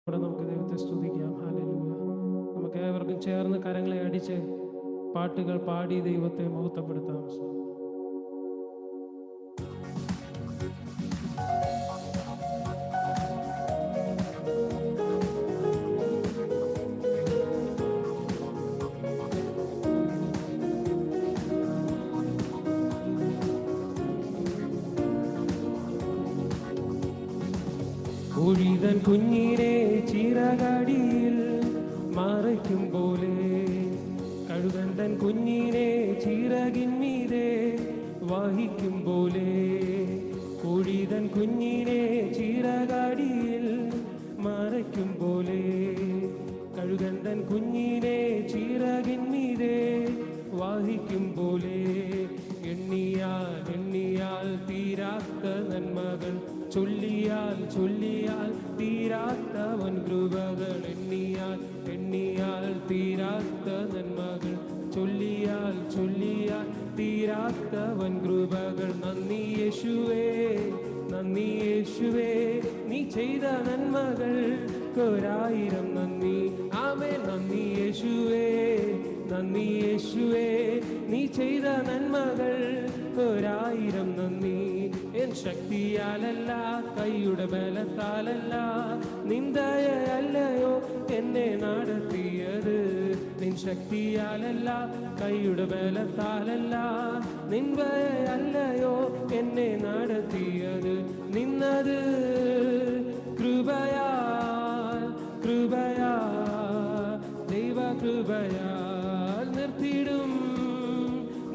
ഇവിടെ നമുക്ക് ദൈവത്തെ സ്തുതിക്കാം. ഹല്ലേലൂയ. നമുക്ക് ഏവർക്കും ചേർന്ന് കരങ്ങളെ അടിച്ച് പാട്ടുകൾ പാടി ദൈവത്തെ മഹത്വപ്പെടുത്താം. ഒഴിതൻ കുഞ്ഞിനെ ചിറകടിയിൽ മറയ്ക്കും പോലെ കഴുകൻ തൻ കുഞ്ഞിനെ ചിറകിന്മീതെ വഹിക്കും പോലെ ഒഴിതൻ കുഞ്ഞിനെ ചിറകടിയിൽ മറയ്ക്കും പോലെ കഴുകൻ തൻ കുഞ്ഞിനെ ചിറകിന്മീതെ വഹിക്കും പോലെ എണ്ണിയാൽ എണ്ണിയാൽ തീരാത്ത നന്മകൾ ചൊല്ലിയാൽ ചൊല്ലിയാൽ തീരാത്തവൻ കൃപകൾ എണ്ണിയാൽ എണ്ണിയാൽ തീരാത്ത നന്മകൾ ചൊല്ലിയാൽ ചൊല്ലിയാൽ തീരാത്തവൻ കൃപകൾ. നന്ദി യേശുവേ, നന്ദി യേശുവേ, നീ ചെയ്ത നന്മകൾ ഒരായിരം നന്ദി. ആമേൻ. നന്ദി യേശുവേ, നന്ദി യേശുവേ, നീ ചെയ്ത നന്മകൾ ഒരായിരം നന്ദി. എൻ ശക്തിയാലല്ല, കൈയുടെ ബലത്താലല്ല, നിന്ദയല്ലയോ എന്നെ നടത്തിയത്. നിൻ ശക്തിയാലല്ല, കൈയുടെ ബലത്താലല്ല, നിന്ദയല്ലയോ എന്നെ നടത്തിയത്. നിന്നത് കൃപയാൽ, കൃപയാൽ, ദൈവ കൃപയാൽ നിർത്തിയിടും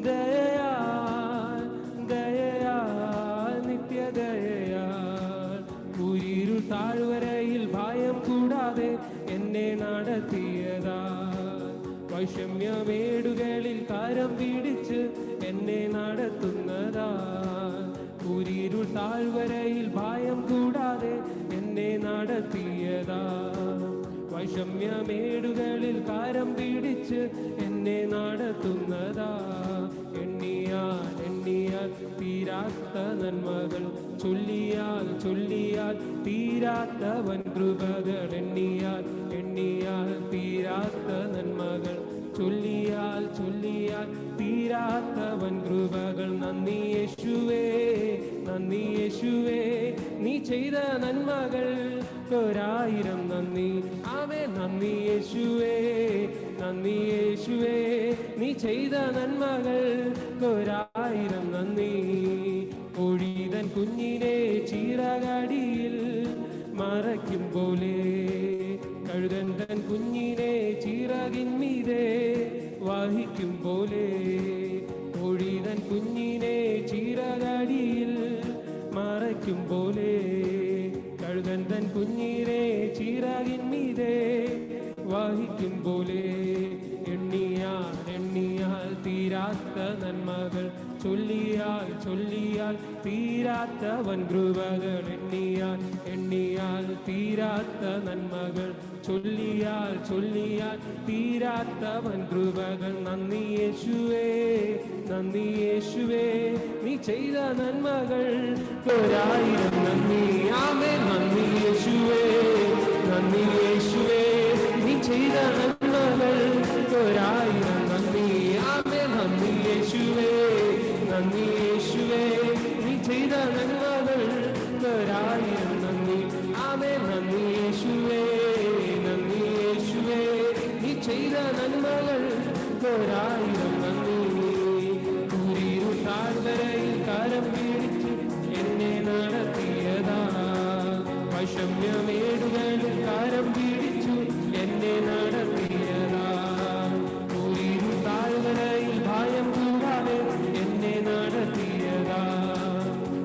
ദയയാൽ, ദയയാൽ, നിത്യദയയാൽ. കുരിരുൾ താഴ്വരയിൽ ഭയം കൂടാതെ എന്നെ നടത്തിയതാ. വൈഷമ്യമേടുകളിൽ കരം പിടിച്ച് എന്നെ നടത്തുന്നതാ. കുരിരുൾ താഴ്വരയിൽ ഭയം കൂടാതെ എന്നെ നടത്തിയതാ. വൈഷമ്യമേടുകളിൽ കരം പിടിച്ച് എന്നെ നടത്തുന്നതാ. എണ്ണിയാൽ എണ്ണിയാൽ തീരാത്ത നന്മകൾ ചൊല്ലിയാൽ ചൊല്ലിയാൽ തീരാത്തവൻ കൃപകൾ. എണ്ണിയാൽ എണ്ണിയാൽ തീരാത്ത നന്മകൾ ചൊല്ലിയാൽ ചൊല്ലിയാൽ തീരാത്തവൻ കൃപകൾ. നന്ദി യേശുവേ, നന്ദി യേശുവേ, നീ ചെയ്ത നന്മകൾ ഒരായിരം നന്ദി. ആമേൻ. നന്ദി യേശുവേ, നന്ദി യേശുവേ, നീ ചെയ്ത നന്മകൾ ഒരായിരം നന്ദി. ഒഴിതൻ കുഞ്ഞിനെ ചിറകടിയിൽ മറയ്ക്കും പോലെ കഴുകൻ തൻ കുഞ്ഞിനെ ചിറകിന്മീതെ വഹിക്കും പോലെ ഒഴിതൻ കുഞ്ഞിനെ ചിറകടിയിൽ മറയ്ക്കും പോലെ കഴുകൻ തൻ കുഞ്ഞിനെ ചിറകിന്മീതെ വഹിക്കും പോലെ. എണ്ണിയാൽ എണ്ണിയാൽ തീരാത്ത നന്മകൾ ചൊല്ലിയാൽ ചൊല്ലിയാൽ തീരാത്തവൻ കൃപകൾ. എണ്ണിയാൽ എണ്ണിയാൽ തീരാത്ത നന്മകൾ ചൊല്ലിയാൽ ചൊല്ലിയാൽ തീരാത്തവൻ കൃപകൾ. നന്ദി യേശുവേ, നന്ദി യേശുവേ, നീ ചെയ്ത നന്മകൾ ഒരായിരം നന്ദി. ആമേൻ. നന്ദി യേശുവേ, നന്ദി യേശുവേ, നീ ചെയ്ത നന്മകൾ ഒരായിരം നന്ദി. ആമേൻ. നന്ദി യേശുവേ, നന്ദി യേശുവേ, നീ ചെയ്ത നന്മകൾ ഒരായിരം നന്ദി. ആമേൻ. നന്ദി യേശുവേ, നന്ദി യേശുവേ, നീ ചെയ്ത നന്മകൾ ഒരായിരം നന്ദി. കുരിരുൾ താഴ്വരയിൽ കരം പിടിച്ച് എന്നെ നടത്തിയതാ. വൈഷമ്യമേടുകളിൽ കരം പിടിച്ചു എന്നെ നടത്തിയതാ. കുരിരുൾ താഴ്വരയിൽ ഭയം കൂടാതെ എന്നെ നടത്തിയതാ.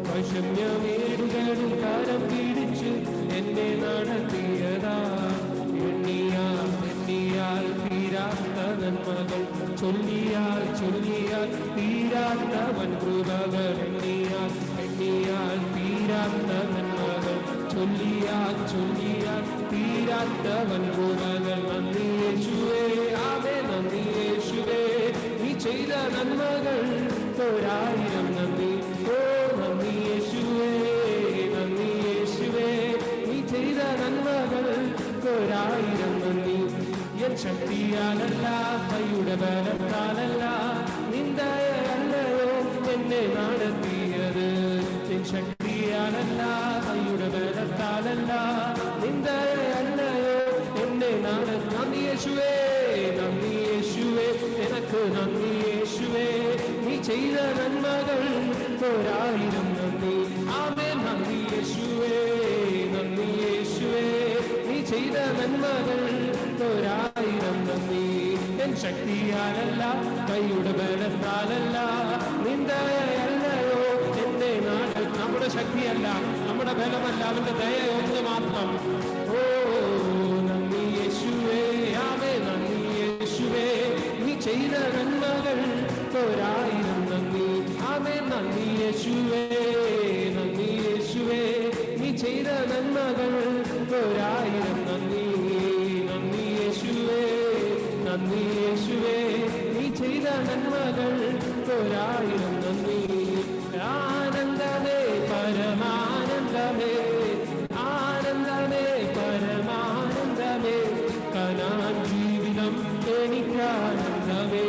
വൈഷമ്യമേടുകളിൽ കരം പിടിച്ചു എന്നെ നടത്തിയതാ. എണ്ണിയാൽ എണ്ണിയാൽ തീരാത്ത നന്മകൾ ചൊല്ലിയാൽ ചൊല്ലിയാൽ തീരാത്തവൻ കൃപകൾ. എണ്ണിയാൽ എണ്ണിയാൽ തീരാത്ത നന്മകൾ ചൊല്ലിയാൽ ചൊല്ലിയാൽ തീരാത്തവൻ കൃപകൾ. നന്ദി യേശുവേ, ആമേൻ. നന്ദി യേശുവേ, നീ ചെയ്ത നന്മകൾ ഒരായിരം നന്ദി. ഓ നന്ദി യേശുവേ, നന്ദി യേശുവേ, നീ ചെയ്ത നന്മകൾ ശക്തിയാലല്ല കൈയുടെ ബലത്താലല്ല നിന്ദയല്ലയോ എന്നെ നടത്തിയത്. നിൻ ശക്തിയാലല്ല കൈയുടെ ബലത്താലല്ല നിന്ദയല്ലയോ എന്നെ നടത്തി. നന്ദി യേശുവേ, നന്ദി യേശുവേ, നിനക്ക് നന്ദി യേശുവേ, നീ ചെയ്ത നന്മകൾ ഒരായിരം നന്ദി. ആമേൻ. നന്ദി യേശുവേ, നന്ദി യേശുവേ, നീ ചെയ്ത നന്മകൾ ഒരായിരം നന്ദി. എൻ ശക്തിയാലല്ല കൈയുടെ ബലത്താലല്ല നിന്ദയല്ലയോ എന്റെ നാട്. നമ്മുടെ ശക്തിയല്ല, നമ്മുടെ ബലമല്ല, അവന്റെ ദയ ഒന്ന് മാത്രം. ഓ നന്ദി യേശുവേ, ആമേ നന്ദി യേശുവേ, നീ ചെയ്ത നന്മകൾ ഒരായിരം നന്ദി. ആമേ നന്ദി യേശുവേ, നന്ദി യേശുവേ, നീ ചെയ്ത നന്മകൾ ഒരായിരം നന്ദി. നന്ദി യേശുവേ, നന്ദി യേശുവേ, നീ ചെയ്ത നന്മകൾ ഒരായിരം നന്ദി. ആനന്ദമേ പരമാനന്ദമേ, ആനന്ദമേ പരമാനന്ദമേ, കനാൻ ജീവിതം എനിക്കാനന്ദമേ,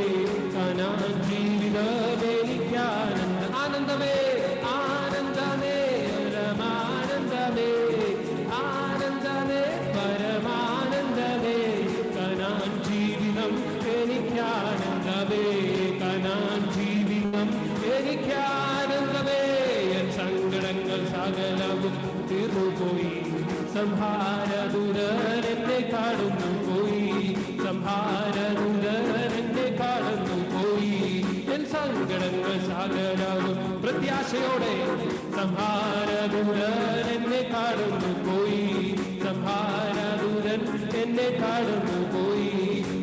കനാൻ ജീവിതം എനിക്കാനന്ദ. ആനന്ദമേ, ആനന്ദമേ പരമാനന്ദമേ, ആനന്ദമേ പരമാനന്ദമേ, കനാൻ ജീവിതം എനിക്കാനന്ദമേ, കനാൻ ജീവിതം എനിക്കാനന്ദമേ. എൻ സങ്കടങ്ങൾ സകലവും തീർന്നുപോയി, സംഹാരദൂതൻ എന്നെ കാണുന്നു പോയി, സംഹാരദൂതൻ എന്നെ കാണുന്നു പോയി. എൻ സങ്കടങ്ങൾ സകലവും പ്രത്യാശയോടെ സംഹാരദൂതൻ എന്നെ കാണുന്നു പോയി, സംഹാരദൂതൻ എന്നെ കാണുന്നു പോയി.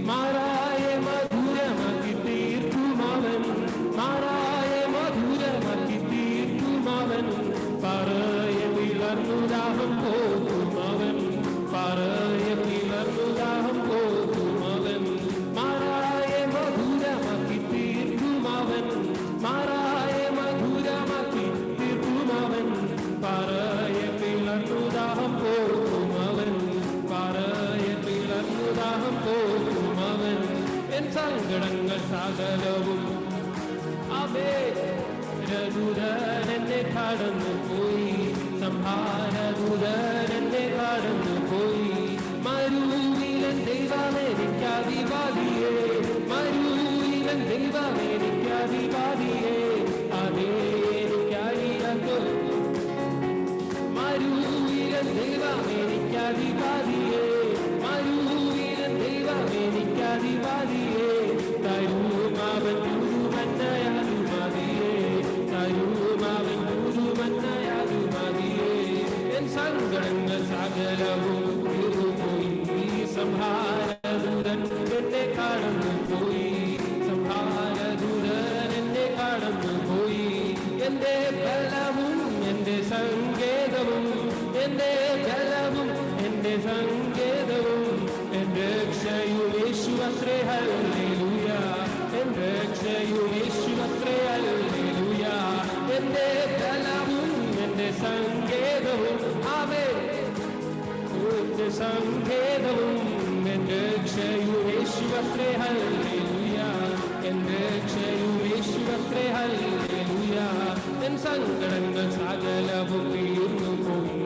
മാറായ മധുരമാക്കി തീർക്കുമവൻ, മാറായ മധുരമാക്കി തീർക്കുമവൻ, പറയ പിളർന്നുദാഹം പോകുമവൻ, പറയ പിളർന്നുദാഹം പോകുമവൻ. മാറായ മധുരമാക്കി തീർക്കുമവൻ, മാറായ മധുരമാക്കി തീർക്കുമവൻ, പറയ പിളർന്നുദാഹം പോകുമവൻ, പറയ പിളർന്നുദാഹം പോകുമവൻ. എൻ സങ്കടങ്ങൾ സകലവും രഘുധൻ എന്നെ കടന്നു പോയി, സംഹാരദൂതൻ എന്നെ കടന്നു പോയി. മരുവിലൻ ദൈവമേനിക്കാധിപതിയേ, മരുവിലൻ ദൈവമേനിക്കാധിപതിയേ, അതേ എനിക്കറിയാത്തോ. മരുവിലൻ ദൈവമേനിക്കാധിപതിയേ, മരുവിലൻ ദൈവമേനിക്കാധിപതിയേ, തരുമവൻ ഗുരുമന്നയാതു മതിയേ, തരുമവൻ ഗുരുമന്നയാതു മതിയേ. എൻ സങ്കടങ്ങൾ സകലവും തീർന്നുപോയി, സംഹാരദൂതൻ എന്നെ കടന്നു പോയി, സംഹാരദൂതൻ എന്നെ കടന്നു പോയി. എന്റെ ബലവും എന്റെ സങ്കേതവും, എന്റെ ബലവും എന്റെ സങ്കേതവും, എന്റെ രക്ഷയും യേശുവത്രേ ഹല്ലേലൂയ, എന്റെ രക്ഷയും യേശുവത്രേ ഹല്ലേലൂയ. എന്റെ ബലവും എന്റെ സങ്കേതവും, ആമേൻ, എന്റെ സങ്കേതവും എന്റെ രക്ഷയും യേശുവത്രേ ഹല്ലേലൂയ, എന്റെ രക്ഷയും യേശുവത്രേ ഹല്ലേലൂയ. എൻ സങ്കടങ്ങൾ സകലവും തീർന്നുപോയി,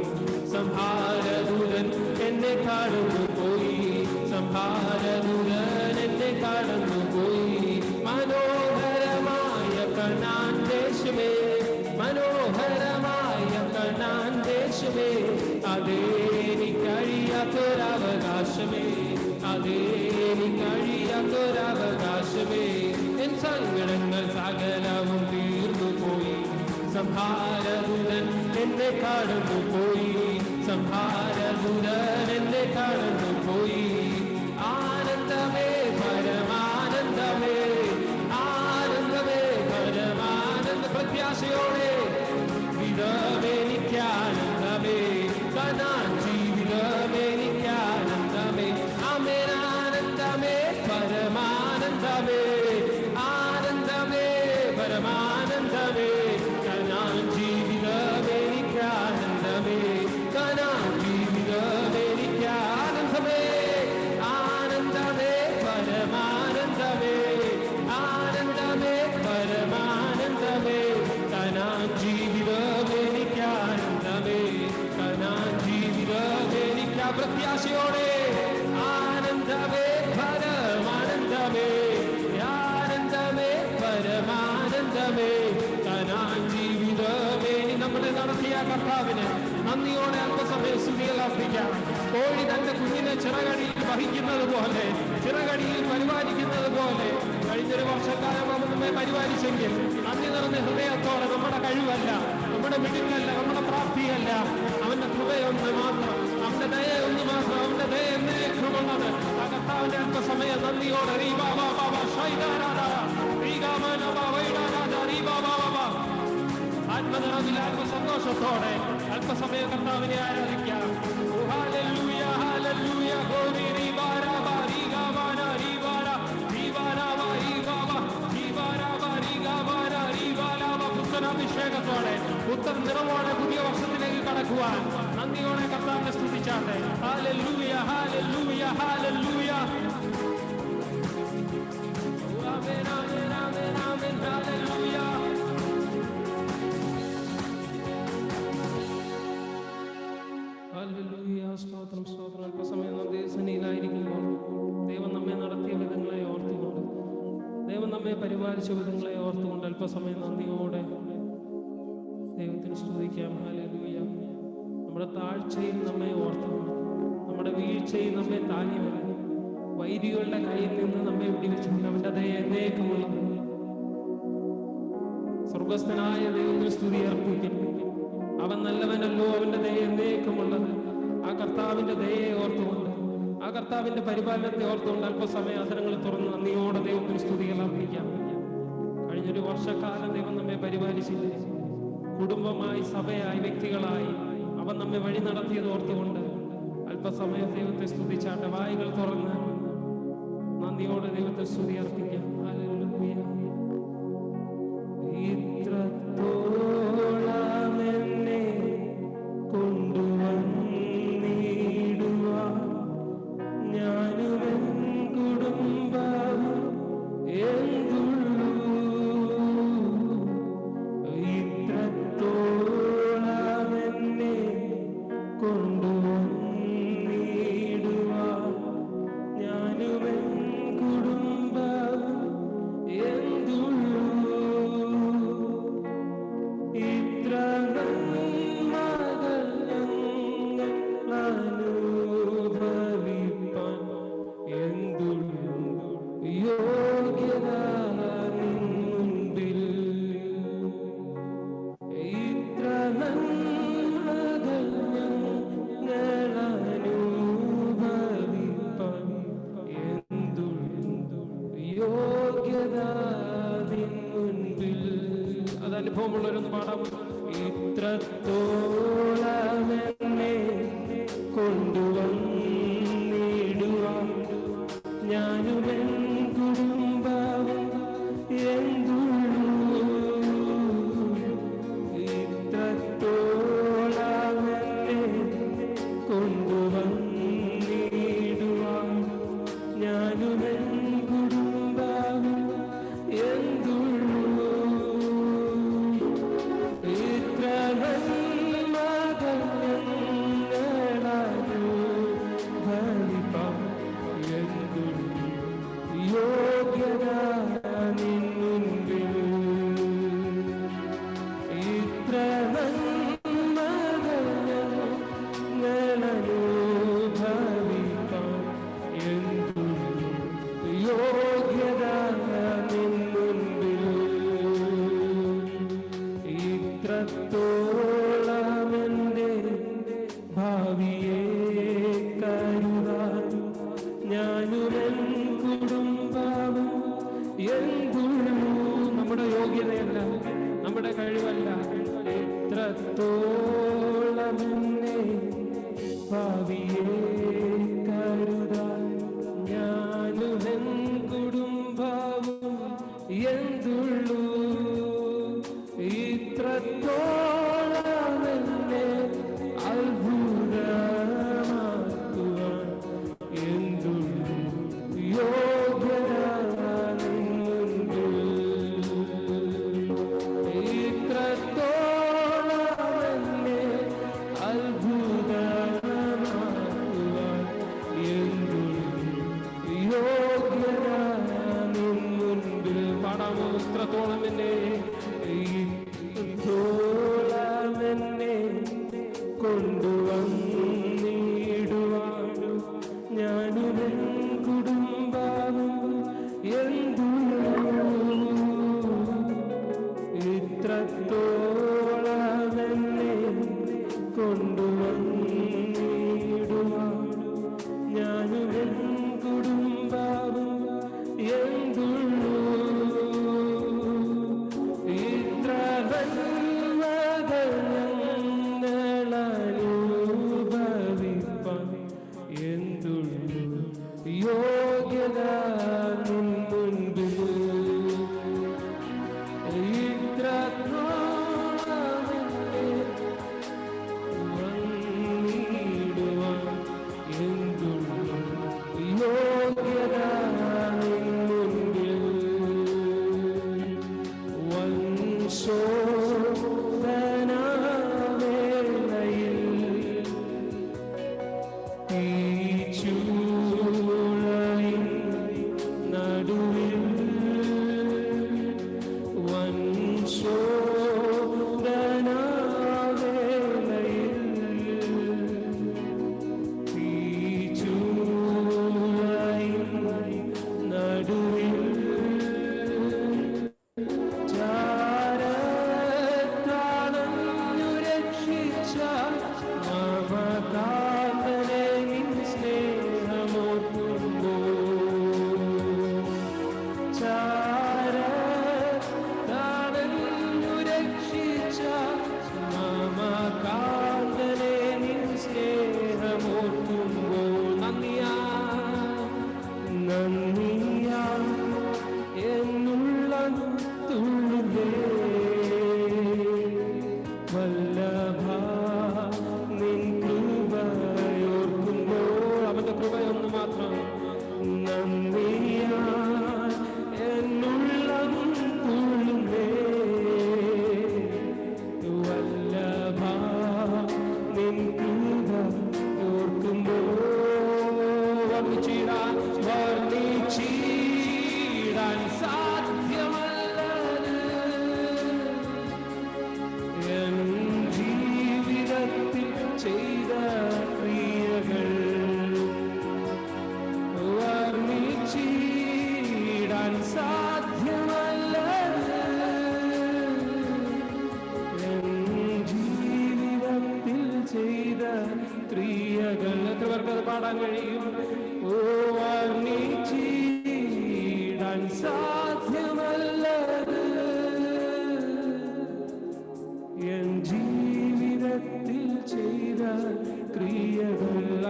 സംഹാരദൂതൻ എന്നെ കടന്നു പോയി, സംഹാരദൂതൻ എന്നെ കടന്നു പോയി. മനോഹരമായ കനാൻ ദേശമേ, മനോഹരമായ കനാൻ ദേശമേ, അതേ എനിക്കഴിയാത്തൊരവകാശമേ, അതേ എനിക്കഴിയാത്തൊരവകാശമേ. എൻ സങ്കടങ്ങൾ സകലവും തീർന്നുപോയി, സംഹാരദൂതൻ എന്നെ കടന്നു പോയി, സംഹാരദൂതൻ എന്നെ കടന്നു പോയി. ആനന്ദമേ പരമാനന്ദമേ, ആനന്ദമേ പരമാനന്ദ. പ്രത്യാശയോടെ വിധമെനിക്കാനന്ദമേ, കനാൻ ജീവിതമെനിക്കാനന്ദമേ. ആമേൻ. ആനന്ദമേ പരമാനന്ദമേ, ആനന്ദമേ പരമാനന്ദമേ, കനാൻ ജീവിതമെനിക്കാനന്ദമേ, കനാൻ ജീവിതമെനിക്കാനന്ദമേ. പ്രത്യാശയോടെ ആനന്ദമേ പരമാനന്ദമേ, ആനന്ദമേ പരമാനന്ദമേ, കനാൻ ജീവിതമേ. നമ്മളെ നടത്തിയ കർത്താവിന് നന്ദിയോടെ അല്പസമയം സ്തുതികൾ അർപ്പിക്കാം. കോഴി തന്റെ കുഞ്ഞിനെ ചിറകടിയിൽ വഹിക്കുന്നത് പോലെ, ചിറകടിയിൽ പരിപാലിക്കുന്നത് പോലെ കഴിഞ്ഞൊരു വർഷക്കാലം അവൻ നമ്മെ പരിപാലിച്ചെങ്കിൽ നന്ദി നിറഞ്ഞ ഹൃദയത്തോടെ നമ്മുടെ കഴിവല്ല, നമ്മുടെ മിടുക്കല്ല, നമ്മുടെ പ്രാപ്തിയല്ല, അവന്റെ കൃപയൊന്ന് മാത്രം, അവന്റെ ദയൊന്ന് മാത്രം, അവന്റെ ദയ എന്നേക്കുമുള്ളത്. ആ കർത്താവിന്റെ അല്പസമയം നന്ദിയോടെ ആത്മനിറവിൽ ആത്മസന്തോഷത്തോടെ അല്പസമയം കർത്താവിനെ ആരാധിക്കാം. Hallelujah hallelujah ഹോരി റിബാരാ ബാരിഗാവാനാ റിബാരാ റിബാരാവാ റിബാവാ റിബാരാവാ റിബാരാ റിബാലാവാ. പുത്തനാഭിഷേകത്തോടെ പുത്തൻ നിറവോടെ പുതിയ വർഷത്തിലേക്ക് കടക്കുവാൻ നന്ദിയോടെ കർത്താവിനെ സ്തുതിച്ചാട്ടെ. ഹല്ലേലൂയ ഹല്ലേലൂയ ഹല്ലേലൂയ. ആമേൻ ആമേൻ ആമേൻ ആമേൻ ഹല്ലേലൂയ. ഹല്ലേലൂയ. സ്തോത്രം സ്തോത്രം. അല്പസമയം നാം ദൈവസന്നിധിയിലായിരിക്കുമ്പോൾ ദൈവം നമ്മെ നടത്തിയ വിധങ്ങളെ ഓർത്തുകൊണ്ട്, ദൈവം നമ്മെ പരിപാലിച്ച വിധങ്ങളെ ഓർത്തുകൊണ്ട് അല്പസമയം നന്ദിയോടെ ദൈവത്തിന് സ്തുതിക്കാം. ഹല്ലേലൂയ. നമ്മുടെ താഴ്ചയിൽ നമ്മെ ഓർത്തുകൊണ്ട്, നമ്മുടെ വീഴ്ചയിൽ നമ്മെ താങ്ങി വരും, വൈരികളുടെ കയ്യിൽ നിന്ന് നമ്മെ വിടിവിച്ചുകൊണ്ട് അവന്റെ ദയ എന്നേക്കുമുള്ളത്. സ്വർഗസ്ഥനായ ദൈവത്തിന് സ്തുതി അർപ്പിക്കുന്നു. അവൻ നല്ലവനല്ലോ, അവന്റെ ദയ എന്നേക്കുമുള്ളത്. ആ കർത്താവിന്റെ ദയയെ ഓർത്തുകൊണ്ട്, ആ കർത്താവിന്റെ പരിപാലനത്തെ ഓർത്തുകൊണ്ട് അല്പസമയം അവസരങ്ങൾ തുറന്ന് നന്ദിയോടെ ദൈവത്തിന് സ്തുതികൾ അർപ്പിക്കാം. കഴിഞ്ഞൊരു വർഷക്കാലം ദൈവം നമ്മെ പരിപാലിച്ചില്ലേ, കുടുംബമായി, സഭയായി, വ്യക്തികളായി അവൻ നമ്മെ വഴി നടത്തിയത് ഓർത്തുകൊണ്ട് അല്പസമയം ദൈവത്തെ സ്തുതിച്ചാട്ടെ. വായികൾ തുറന്ന് നന്ദിയോടെ ദൈവത്തെ സ്തുതി അർപ്പിക്കാം. ഹല്ലേലൂയ. ഇത്രത്തോളം എന്നെ കൊണ്ടുവന്നിടുവാൻ ഞാനും എൻ കുടുംബവും എന്തുള്ളൂ. ഇത്രത്തോളം എന്നെ കൊണ്ടുവന്നിടുവാൻ ഞാനും എൻ കുടുംബവും എന്തുള്ളൂ. ഇത്ര നന്മകൾ ഞങ്ങൾ അനുഭവിപ്പാൻ എന്തുള്ളൂ യോഗ്യത നിൻ മുൻപിൽ. ഇത്ര നന്മകൾ ഞങ്ങൾ അനുഭവിപ്പാൻ എന്തുള്ളൂ യോഗ്യത നിൻ മുൻപിൽ. അത് അനുഭവമുള്ളവരൊന്ന് പാടാം. ഇത്രത്തോളം എന്നെ കൊണ്ടുവന്നിടുവാൻ ഞാനും എൻ കുടുംബവും എന്തുള്ളൂ. ഇത്രത്തോളം എന്നെ കൊണ്ടുവന്നിടുവാൻ ഞാനും എൻ കുടുംബവും എന്തുള്ളൂ. ഇത്ര നന്മകൾ ഞങ്ങളനുഭവിപ്പാൻ എന്തുള്ളൂ യോഗ്യത നിൻ മുൻപിൽ. ഇത്ര നന്മകൾ ഞങ്ങളനുഭവിപ്പാൻ എന്തുള്ളൂ യോഗ്യത നിൻ മുൻപിൽ. ഇത്രത്തോളം എൻ്റെ ഭാവിയെ കരുതാൻ ഞാനും എൻ കുടുംബവും എന്തുള്ളൂ. നമ്മുടെ യോഗ്യതയല്ല, നമ്മുടെ കഴിവല്ല. ഇത്രത്തോളം എന്നെ ഭാവിയെ കരുതാൻ ഞാനും എൻ കുടുംബവും എന്തുള്ളൂ. ഇത്രത്തോളം എന്നെ അത്ഭുതമാക്കുവാൻ എന്തുള്ളൂ യോഗ്യത നിൻ മുൻപിൽ. ഇത്രത്തോളം എന്നെ അത്ഭുതമാക്കുവാൻ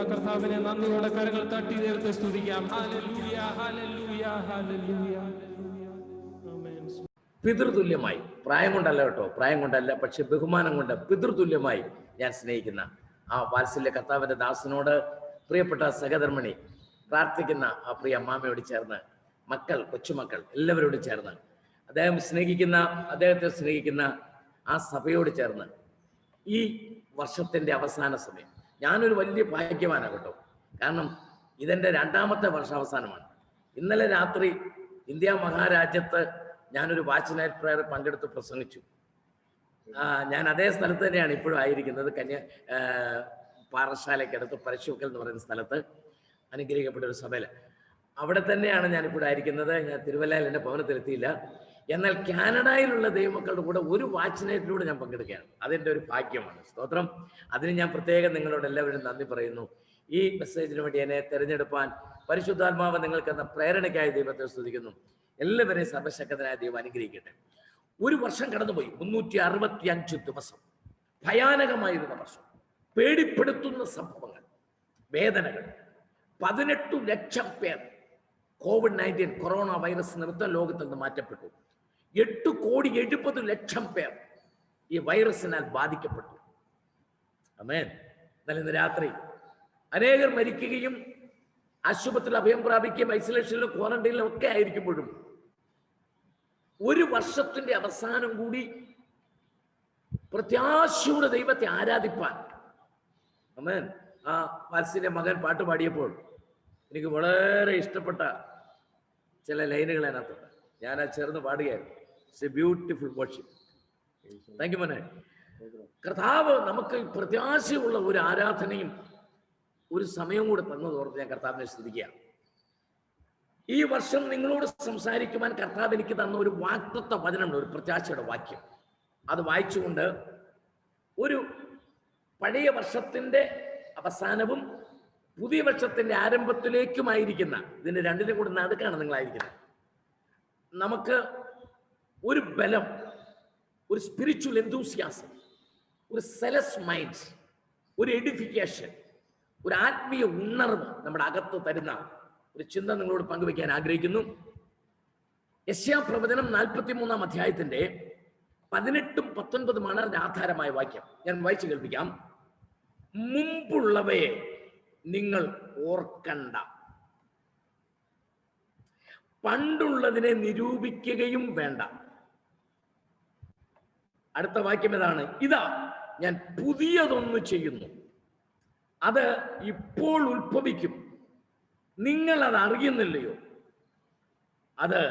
കർത്താവിനെ നന്ദിയോടെ കരങ്ങൾ തട്ടി നേരത്തെ സ്തുതിക്കാം. ഹല്ലേലൂയ, ഹല്ലേലൂയ, ഹല്ലേലൂയ. പിതൃതുല്യമായി, പ്രായം കൊണ്ടല്ല കേട്ടോ, പ്രായം കൊണ്ടല്ല, പക്ഷെ ബഹുമാനം കൊണ്ട് പിതൃതുല്യമായി ഞാൻ സ്നേഹിക്കുന്ന ആ വാത്സല്യ കർത്താവിന്റെ ദാസനോട് പ്രിയപ്പെട്ട സഹധർമ്മിണി പ്രാർത്ഥിക്കുന്ന ആ പ്രിയ അമ്മാമയോട് ചേർന്ന്, മക്കൾ, കൊച്ചുമക്കൾ എല്ലാവരോടും ചേർന്ന്, അദ്ദേഹത്തെ സ്നേഹിക്കുന്ന ആ സഭയോട് ചേർന്ന് ഈ വർഷത്തിന്റെ അവസാന സമയം ഞാനൊരു വലിയ ഭാഗ്യവാനാണ് കേട്ടോ. കാരണം ഇതെൻ്റെ 2ാമത്തെ വർഷാവസാനമാണ്. ഇന്നലെ രാത്രി ഇന്ത്യ മഹാരാജ്യത്ത് ഞാനൊരു വാച്ച് നൈറ്റ് പ്രയർ പങ്കെടുത്ത് പ്രസംഗിച്ചു. ഞാൻ അതേ സ്ഥലത്ത് തന്നെയാണ് ഇപ്പോഴും ആയിരിക്കുന്നത്. പാറശാലയ്ക്കടുത്ത് പരശുക്കൽ എന്ന് പറയുന്ന സ്ഥലത്ത് അനുഗ്രഹിക്കപ്പെട്ട ഒരു സഭയിൽ. അവിടെ തന്നെയാണ് ഞാനിപ്പോഴും ആയിരിക്കുന്നത്. ഞാൻ തിരുവല്ലയിൽ എൻ്റെ ഭവനത്തിലെത്തിയില്ല. എന്നാൽ കാനഡയിലുള്ള ദൈവമക്കളുടെ കൂടെ ഒരു വാച്ച് നൈറ്റിലൂടെ ഞാൻ പങ്കെടുക്കുകയാണ്. അതെൻ്റെ ഒരു ഭാഗ്യമാണ്. സ്തോത്രം. അതിന് ഞാൻ പ്രത്യേകം നിങ്ങളോട് എല്ലാവരും നന്ദി പറയുന്നു. ഈ മെസ്സേജിന് വേണ്ടി എന്നെ തിരഞ്ഞെടുപ്പാൻ പരിശുദ്ധാത്മാവ് നിങ്ങൾക്കെന്ന പ്രേരണയ്ക്കായി ദൈവത്തെ സ്തുതിക്കുന്നു. എല്ലാവരെയും സർവശക്തനായ ദൈവം അനുഗ്രഹിക്കട്ടെ. ഒരു വർഷം കടന്നുപോയി, 365 ദിവസം, ഭയാനകമായിരുന്ന വർഷം, പേടിപ്പെടുത്തുന്ന സംഭവങ്ങൾ, വേദനകൾ. 18 ലക്ഷം പേർ COVID-19 കൊറോണ വൈറസ് നിമിത്തം ലോകത്തിൽ നിന്ന് മാറ്റപ്പെട്ടു. 8,70,00,000 പേർ ഈ വൈറസിനാൽ ബാധിക്കപ്പെട്ടു. ആമേൻ. എന്നാൽ ഇന്ന് രാത്രി അനേകർ മരിക്കുകയും ആശുപത്രിയിൽ അഭയം പ്രാപിക്കുകയും ഐസൊലേഷനിലും ക്വാറന്റൈനിലും ഒക്കെ ആയിരിക്കുമ്പോഴും ഒരു വർഷത്തിന്റെ അവസാനം കൂടി പ്രത്യാശയുടെ ദൈവത്തെ ആരാധിപ്പാൻ, ആമേൻ. ആ വാത്സല്യ മകൻ പാട്ട് പാടിയപ്പോൾ എനിക്ക് വളരെ ഇഷ്ടപ്പെട്ട ചില ലൈനുകൾ അതിനകത്തുണ്ട്. ഞാൻ ചേർന്ന് പാടുകയായിരുന്നു. It's a beautiful worship. Thank you മോനെ. കർത്താവ് നമുക്ക് പ്രത്യാശയുള്ള ഒരു ആരാധനയും ഒരു സമയവും കൂടെ തന്നതോർത്ത് ഞാൻ കർത്താവിനെ സ്തുതിക്കുക. ഈ വർഷം നിങ്ങളോട് സംസാരിക്കുവാൻ കർത്താവ് എനിക്ക് തന്ന ഒരു വാഗ്ദത്ത വചനമുണ്ട്, ഒരു പ്രത്യാശയുടെ വാക്യം. അത് വായിച്ചുകൊണ്ട് ഒരു പഴയ വർഷത്തിന്റെ അവസാനവും പുതിയ വർഷത്തിന്റെ ആരംഭത്തിലേക്കുമായിരിക്കുന്ന, ഇതിന്റെ രണ്ടിനും കൂടെ നടുക്കാണ് നിങ്ങളായിരിക്കുന്നത്, നമുക്ക് ഒരു ബലം, ഒരു സ്പിരിച്വൽ എന്തൂസിയാസം, ഒരു സെലസ് മൈൻഡ്, ഒരു എഡിഫിക്കേഷൻ, ഒരു ആത്മീയ ഉണർവ് നമ്മുടെ അകത്ത് തരുന്ന ഒരു ചിന്ത നിങ്ങളോട് പങ്കുവയ്ക്കാൻ ആഗ്രഹിക്കുന്നു. യെശയ്യാ പ്രവചനം 43-ാം അധ്യായത്തിന്റെ 18-ഉം 19-ഉമാണ് അതിന്റെ ആധാരമായ വാക്യം. ഞാൻ വായിച്ചു കേൾപ്പിക്കാം. മുമ്പുള്ളവയെ നിങ്ങൾ ഓർക്കണ്ട, പണ്ടുള്ളതിനെ നിരൂപിക്കുകയും വേണ്ട. അടുത്ത വാക്യം ഏതാണ്? ഇതാ ഞാൻ പുതിയതൊന്നു ചെയ്യുന്നു, അത് ഇപ്പോൾ ഉത്ഭവിക്കും, നിങ്ങൾ അത് അറിയുന്നില്ലയോ? അത്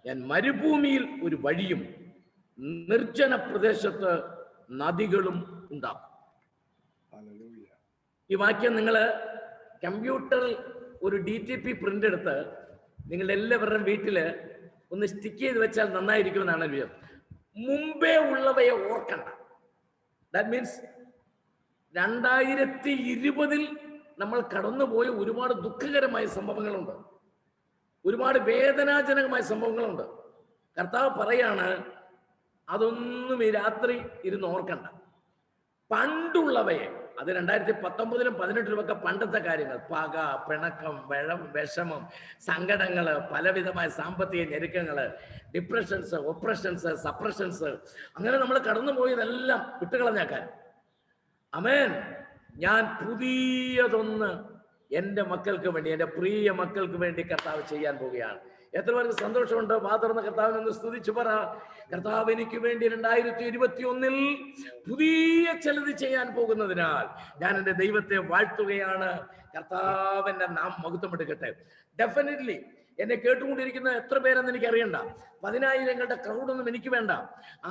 ഞാൻ മരുഭൂമിയിൽ ഒരു വഴിയും നിർജ്ജന പ്രദേശത്ത് നദികളും ഉണ്ടാക്കും. ഈ വാക്യം നിങ്ങൾ കമ്പ്യൂട്ടറിൽ ഒരു DTP പ്രിന്റ് എടുത്ത് നിങ്ങളുടെ എല്ലാവരുടെയും വീട്ടിൽ ഒന്ന് സ്റ്റിക്ക് ചെയ്ത് വെച്ചാൽ നന്നായിരിക്കുമെന്നാണ് വിചാരം. മുമ്പേ ഉള്ളവയെ ഓർക്കണ്ട. ദാറ്റ് മീൻസ് 2020 നമ്മൾ കടന്നുപോയ ഒരുപാട് ദുഃഖകരമായ സംഭവങ്ങളുണ്ട്, ഒരുപാട് വേദനാജനകമായ സംഭവങ്ങളുണ്ട്. കർത്താവ് പറയാണ്, അതൊന്നും ഈ രാത്രി ഇരുന്ന് ഓർക്കണ്ട. പണ്ടുള്ളവയെ, അത് 2019-ലും 2018-ലും ഒക്കെ പണ്ടത്തെ കാര്യങ്ങൾ, പക, പിണക്കം, വിഷമം, സങ്കടങ്ങള്, പലവിധമായ സാമ്പത്തിക ഞെരുക്കങ്ങള്, ഡിപ്രഷൻസ്, ഒപ്രഷൻസ്, സപ്രഷൻസ്, അങ്ങനെ നമ്മൾ കടന്നുപോയതെല്ലാം വിട്ടുകളഞ്ഞാക്കാൻ. ആമേൻ. ഞാൻ പുതിയതൊന്ന് എൻ്റെ മക്കൾക്ക് വേണ്ടി, എൻ്റെ പ്രിയ മക്കൾക്ക് വേണ്ടി കർത്താവ് ചെയ്യാൻ പോവുകയാണ്. എത്ര പേർക്ക് സന്തോഷമുണ്ട്? വാതുറന്ന് കർത്താവിനൊന്ന് സ്തുതിച്ചു പറ. കർത്താവ് എനിക്ക് വേണ്ടി 2021-ൽ പുതിയ ചിലത് ചെയ്യാൻ പോകുന്നതിനാൽ ഞാൻ എൻ്റെ ദൈവത്തെ വാഴ്ത്തുകയാണ്. കർത്താവിൻ്റെ നാം മഹത്വമെടുക്കട്ടെ. ഡെഫിനറ്റ്ലി എന്നെ കേട്ടുകൊണ്ടിരിക്കുന്ന എത്ര പേരെന്ന് എനിക്ക് അറിയണ്ട. 10,000ങ്ങളുടെ ക്രൗഡൊന്നും എനിക്ക് വേണ്ട.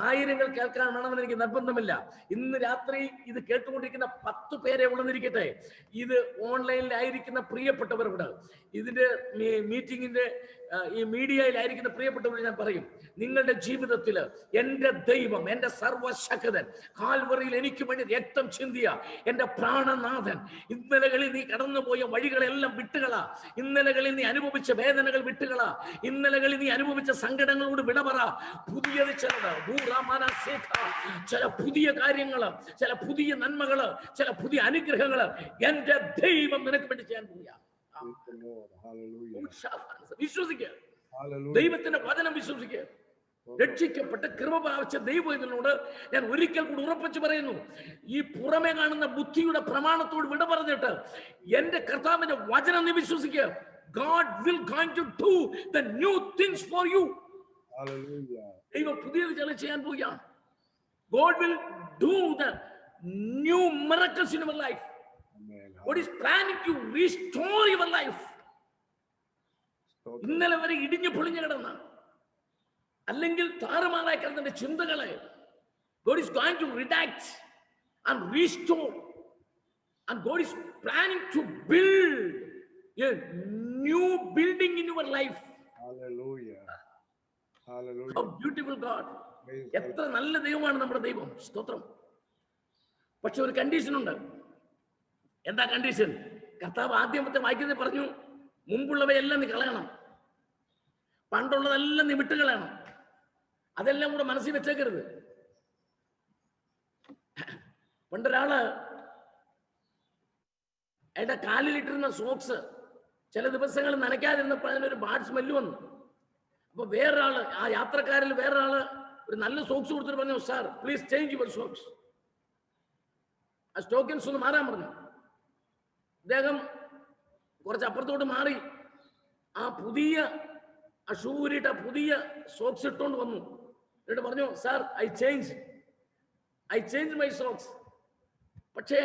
1000 കേൾക്കാൻ വേണമെന്ന് എനിക്ക് നിർബന്ധമില്ല. ഇന്ന് രാത്രി ഇത് കേട്ടുകൊണ്ടിരിക്കുന്ന 10 പേരെ ഉള്ളന്നിരിക്കട്ടെ. ഇത് ഓൺലൈനിലായിരിക്കുന്ന പ്രിയപ്പെട്ടവരോട്, ഇതിന്റെ മീറ്റിങ്ങിന്റെ ഈ മീഡിയയിലായിരിക്കുന്ന പ്രിയപ്പെട്ടവരോട് ഞാൻ പറയും, നിങ്ങളുടെ ജീവിതത്തിൽ എൻ്റെ ദൈവം, എൻ്റെ സർവശക്തൻ, കാൽവറിയിൽ എനിക്ക് വേണ്ടി രക്തം ചിന്തിയ എൻ്റെ പ്രാണനാഥൻ, ഇന്നലകളിൽ നീ കടന്നുപോയ വഴികളെല്ലാം വിട്ടുകളാ. ഇന്നലകളിൽ നീ അനുഭവിച്ച വേദനകൾ വിട്ടുകളാ. ഇന്നലകളിൽ നീ അനുഭവിച്ച സങ്കടങ്ങളോട് വിടപറ. പുതിയത് ചിലത്, ചില പുതിയ കാര്യങ്ങള്, ചില പുതിയ നന്മകള്, ചില പുതിയ അനുഗ്രഹങ്ങള് എൻ്റെ ദൈവം നിനക്ക് വേണ്ടി ചെയ്യാൻ പോവുക. വിശ്വസിക്കുക, ദൈവത്തിന്റെ വചനം വിശ്വസിക്കുക. രക്ഷിക്കപ്പെട്ട് കൃപ പ്രാപിച്ച ദൈവത്തിനോട് ഞാൻ ഒരിക്കൽ കൂടി ഉറപ്പിച്ചു പറയുന്നു, ഈ പുറമെ കാണുന്ന ബുദ്ധിയുടെ പ്രമാണത്തോട് വിട പറഞ്ഞിട്ട് എന്റെ കർത്താവിന്റെ വചനം നീ വിശ്വസിക്കുക. God will going to do the new things for you. Hallelujah. ദൈവം പുതിയത് ചില ചെയ്യാൻ പോവുകയാണ്. God will do the new miracles in your life. Amen. God is planning to restore your life. ഇന്നലെ വരെ ഇടിഞ്ഞു പൊളിഞ്ഞു കിടന്ന, അല്ലെങ്കിൽ താറുമാറായി കിടന്ന ചിന്തകളെ God is going to redact and restore, and God is planning to build a new building in your life. Hallelujah. Hallelujah. How beautiful God. എത്ര നല്ല ദൈവമാണ് നമ്മുടെ ദൈവം. സ്തോത്രം. പക്ഷെ ഒരു കണ്ടീഷൻ ഉണ്ട്. എന്താ കണ്ടീഷൻ? കർത്താവ് ആദ്യമത്തെ വാക്യത്തിൽ പറഞ്ഞു, മുമ്പുള്ളവയെല്ലാം നീ കളയണം, പണ്ടുള്ളതെല്ലാം നീ വിട്ടുകളയണം. അതെല്ലാം കൂടെ മനസ്സിൽ വെച്ചേക്കരുത്. പണ്ടൊരാള് അയാളുടെ കാലിലിട്ടിരുന്ന സോക്സ് ചില ദിവസങ്ങൾ നനയ്ക്കാതിരുന്നപ്പോൾ അതിനൊരു ബാഡ് സ്മെല്ല് വന്നു. അപ്പൊ വേറൊരാള്, ആ യാത്രക്കാരിൽ വേറൊരാള് ഒരു നല്ല സോക്സ് കൊടുത്തിട്ട് പറഞ്ഞു, sir please change your socks. ആ സ്റ്റോക്കിൻസ് ഒന്ന് മാറാൻ പറഞ്ഞു. അദ്ദേഹം കുറച്ച് അപ്പുറത്തോട്ട് മാറി ആ പുതിയ ഷൂരിട്ട പുതിയ സോക്സ് ഇട്ടുകൊണ്ട് വന്നു. എന്നിട്ട് പറഞ്ഞു, sir I change my socks. പക്ഷേ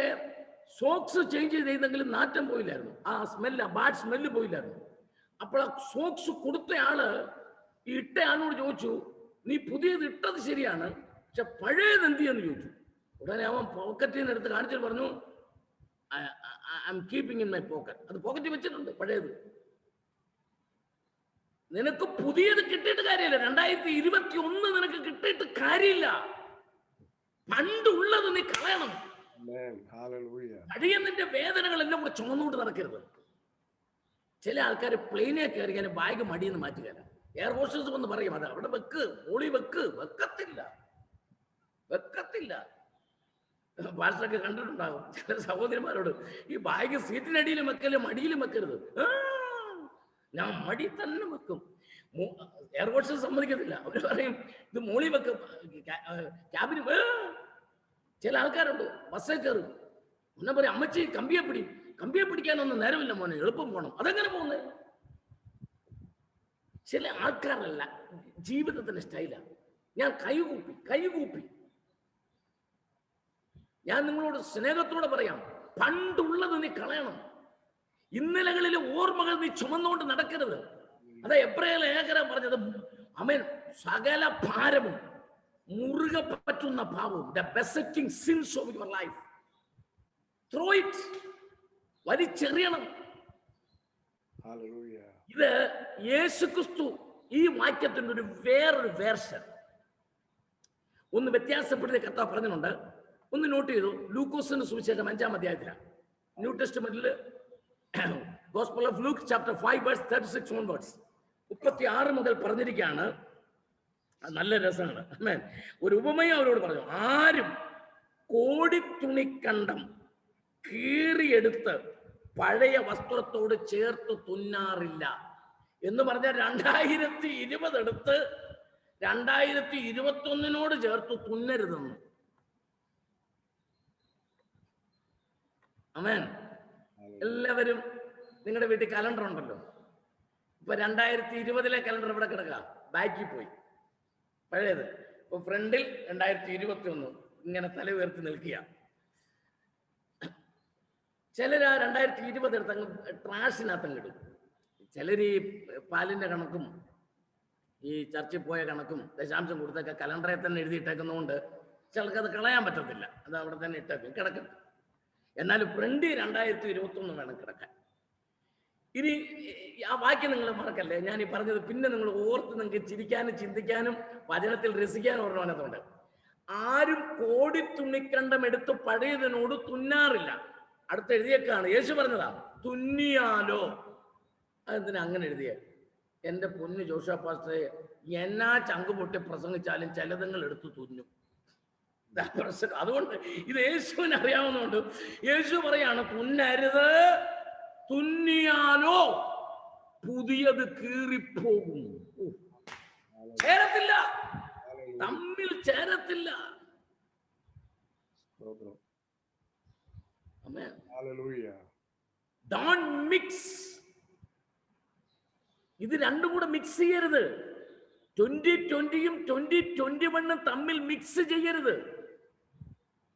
സോക്സ് ചേഞ്ച് ചെയ്തെങ്കിലും നാറ്റം പോയില്ലായിരുന്നു, ആ സ്മെല്ല്, ബാഡ് സ്മെല്ല് പോയില്ലായിരുന്നു. അപ്പോൾ ആ സോക്സ് കൊടുത്തയാള് ഈ ഇട്ടയാളോട് ചോദിച്ചു, നീ പുതിയത് ഇട്ടത് ശരിയാണ്, പക്ഷെ പഴയത് എന്ത് ചെയ്യാന്ന് ചോദിച്ചു. ഉടനെ അവൻ പോക്കറ്റിൽ നിന്ന് എടുത്ത് കാണിച്ചിട്ട് പറഞ്ഞു, I M keeping in my pocket. അത് പോക്കറ്റിൽ വെച്ചിട്ടുണ്ട് പഴയത്. നിനക്ക് പുതിയത് കിട്ടിയിട്ട് കാര്യമില്ല. 2021 നിനക്ക് കിട്ടിയിട്ട് കാര്യമില്ല. പണ്ടുള്ളത് നീ കളയണം. കഴിയുന്നതിന്റെ വേദനകളെല്ലാം കൂടെ ചുമന്നുകൊണ്ട് നടക്കരുത്. ചില ആൾക്കാർ പ്ലെയിനെ കയറിയാൽ ബാഗ് മടിയെന്ന് മാറ്റുകയല്ല. എയർ ഹോസ്റ്റേഴ്സ് ഒന്ന് പറയും, അത് അവിടെ വെക്ക്, മോളി വെക്കത്തില്ല. ഭാഷയൊക്കെ കണ്ടിട്ടുണ്ടാകും ചില സഹോദരിമാരോട്, ഈ ബാഗ് സീറ്റിനടിയിലും വെക്കല്, മടിയിലും വെക്കരുത്. ഞാൻ മടി തന്നെ വെക്കും. എയർ ഹോസ്റ്റേഴ്സ് സമ്മതിക്കത്തില്ല. അവര് പറയും, ഇത് മോളി വെക്കും, ക്യാബിന്. ചില ആൾക്കാരുണ്ട് ബസ്സിൽ കയറും, ഒന്നെ പറയും, അമ്മച്ചി കമ്പിയെ പിടിക്കാനൊന്നും നേരമില്ല മോനെ, എളുപ്പം പോകണം. അതെങ്ങനെ പോകുന്നത്? ചില ആൾക്കാരല്ല ജീവിതത്തിന്റെ സ്റ്റൈലാണ്. ഞാൻ കൈകൂപ്പി ഞാൻ നിങ്ങളോട് സ്നേഹത്തോടെ പറയാം, പണ്ടുള്ളത് നീ കളയണം. ഇന്നലകളിലെ ഓർമ്മകൾ നീ ചുമന്നുകൊണ്ട് നടക്കരുത്. അതെ എബ്രായ ലേഖനം പറഞ്ഞത്. ആമേൻ. സകല ഭാരവും മുറുകെ പറ്റുന്ന ഭാവവും, the besetting sins of your life, throw it, വലിച്ചെറിയണം. ഇത് യേശുക്രിസ്തു ഈ വാക്യത്തിന്റെ ഒരു വേറൊരു വേർഷൻ ഒന്ന് വ്യത്യാസപ്പെടുത്തിയ കർത്താവ് പറഞ്ഞിട്ടുണ്ട്. ഒന്ന് നോട്ട് ചെയ്തു. ലൂക്കോസിന്റെ സുവിശേഷം 5-ാം അധ്യായത്തിലാണ്, ന്യൂ ടെസ്റ്റ്മെന്റിൽ gospel of Luke chapter 5 verse 36 onwards 36 മുതൽ പറഞ്ഞിരിക്കുകയാണ്. നല്ല രസമാണ്. ആമേൻ. ഒരു ഉപമയും അവരോട് പറഞ്ഞു. ആരും കോടിത്തുണിക്കണ്ടം കീറിയെടുത്ത് പഴയ വസ്ത്രത്തോട് ചേർത്ത് തുന്നാറില്ല എന്ന് പറഞ്ഞാൽ 2020 എടുത്ത് 2021 ചേർത്ത് തുന്നരുതെന്ന്. ആമേൻ. എല്ലാവരും നിങ്ങളുടെ വീട്ടിൽ കലണ്ടർ ഉണ്ടല്ലോ. ഇപ്പൊ 2020 കലണ്ടർ ഇവിടെ കിടക്കുക, ബാക്കിൽ പോയി. പഴയത് ഇപ്പൊ ഫ്രണ്ടിൽ 2021 ഇങ്ങനെ തല ഉയർത്തി നിൽക്കുക. ചിലര് 2020 എടുത്തങ്ങ് ട്രാഷിനകത്തങ്ങ് ഇടും. ചിലർ ഈ പാലിന്റെ കണക്കും ഈ ചർച്ചിൽ പോയ കണക്കും ദശാംശം കൊടുത്തൊക്കെ കലണ്ടറെ തന്നെ എഴുതിയിട്ടേക്കുന്നതുകൊണ്ട് ചിലർക്ക് അത് കളയാൻ പറ്റത്തില്ല. അത് അവിടെ തന്നെ ഇട്ടേക്കും, കിടക്കും. എന്നാലും ഫ്രണ്ട് 2021 വേണം കിടക്കാൻ. ഇനി ആ വാക്യം നിങ്ങൾ മറക്കല്ലേ. ഞാൻ ഈ പറഞ്ഞത് പിന്നെ നിങ്ങൾ ഓർത്ത് നിങ്ങൾക്ക് ചിരിക്കാനും ചിന്തിക്കാനും വചനത്തിൽ രസിക്കാനും ഓർമ്മതുകൊണ്ട്. ആരും കോടിത്തുണിക്കണ്ടം എടുത്ത് പഴയതിനോട് തുന്നാറില്ല. അടുത്ത് എഴുതിയേക്കാണ്, യേശു പറഞ്ഞതാ, തുന്നിയാലോ. അതെന്തിനാ അങ്ങനെ എഴുതിയ? എൻ്റെ പൊന്നു ജോഷ പാസ്റ്ററെ, എന്നാ ചങ്ക് പൊട്ടി പ്രസംഗിച്ചാലും ചിലതങ്ങൾ എടുത്ത് തുന്നും. അതുകൊണ്ട് ഇത് യേശുവിന് അറിയാവുന്നതുകൊണ്ട് യേശു പറയാണ്, തുന്നരുത്, തുന്നിയാലോ പുതിയത് കീറിപ്പോകും. ചേരത്തില്ല, തമ്മിൽ ചേരത്തില്ല. Don't mix. ഇത് രണ്ടും കൂടെ മിക്സ് ചെയ്യരുത്. 2020-യും 2021-ഉം തമ്മിൽ മിക്സ് ചെയ്യരുത്.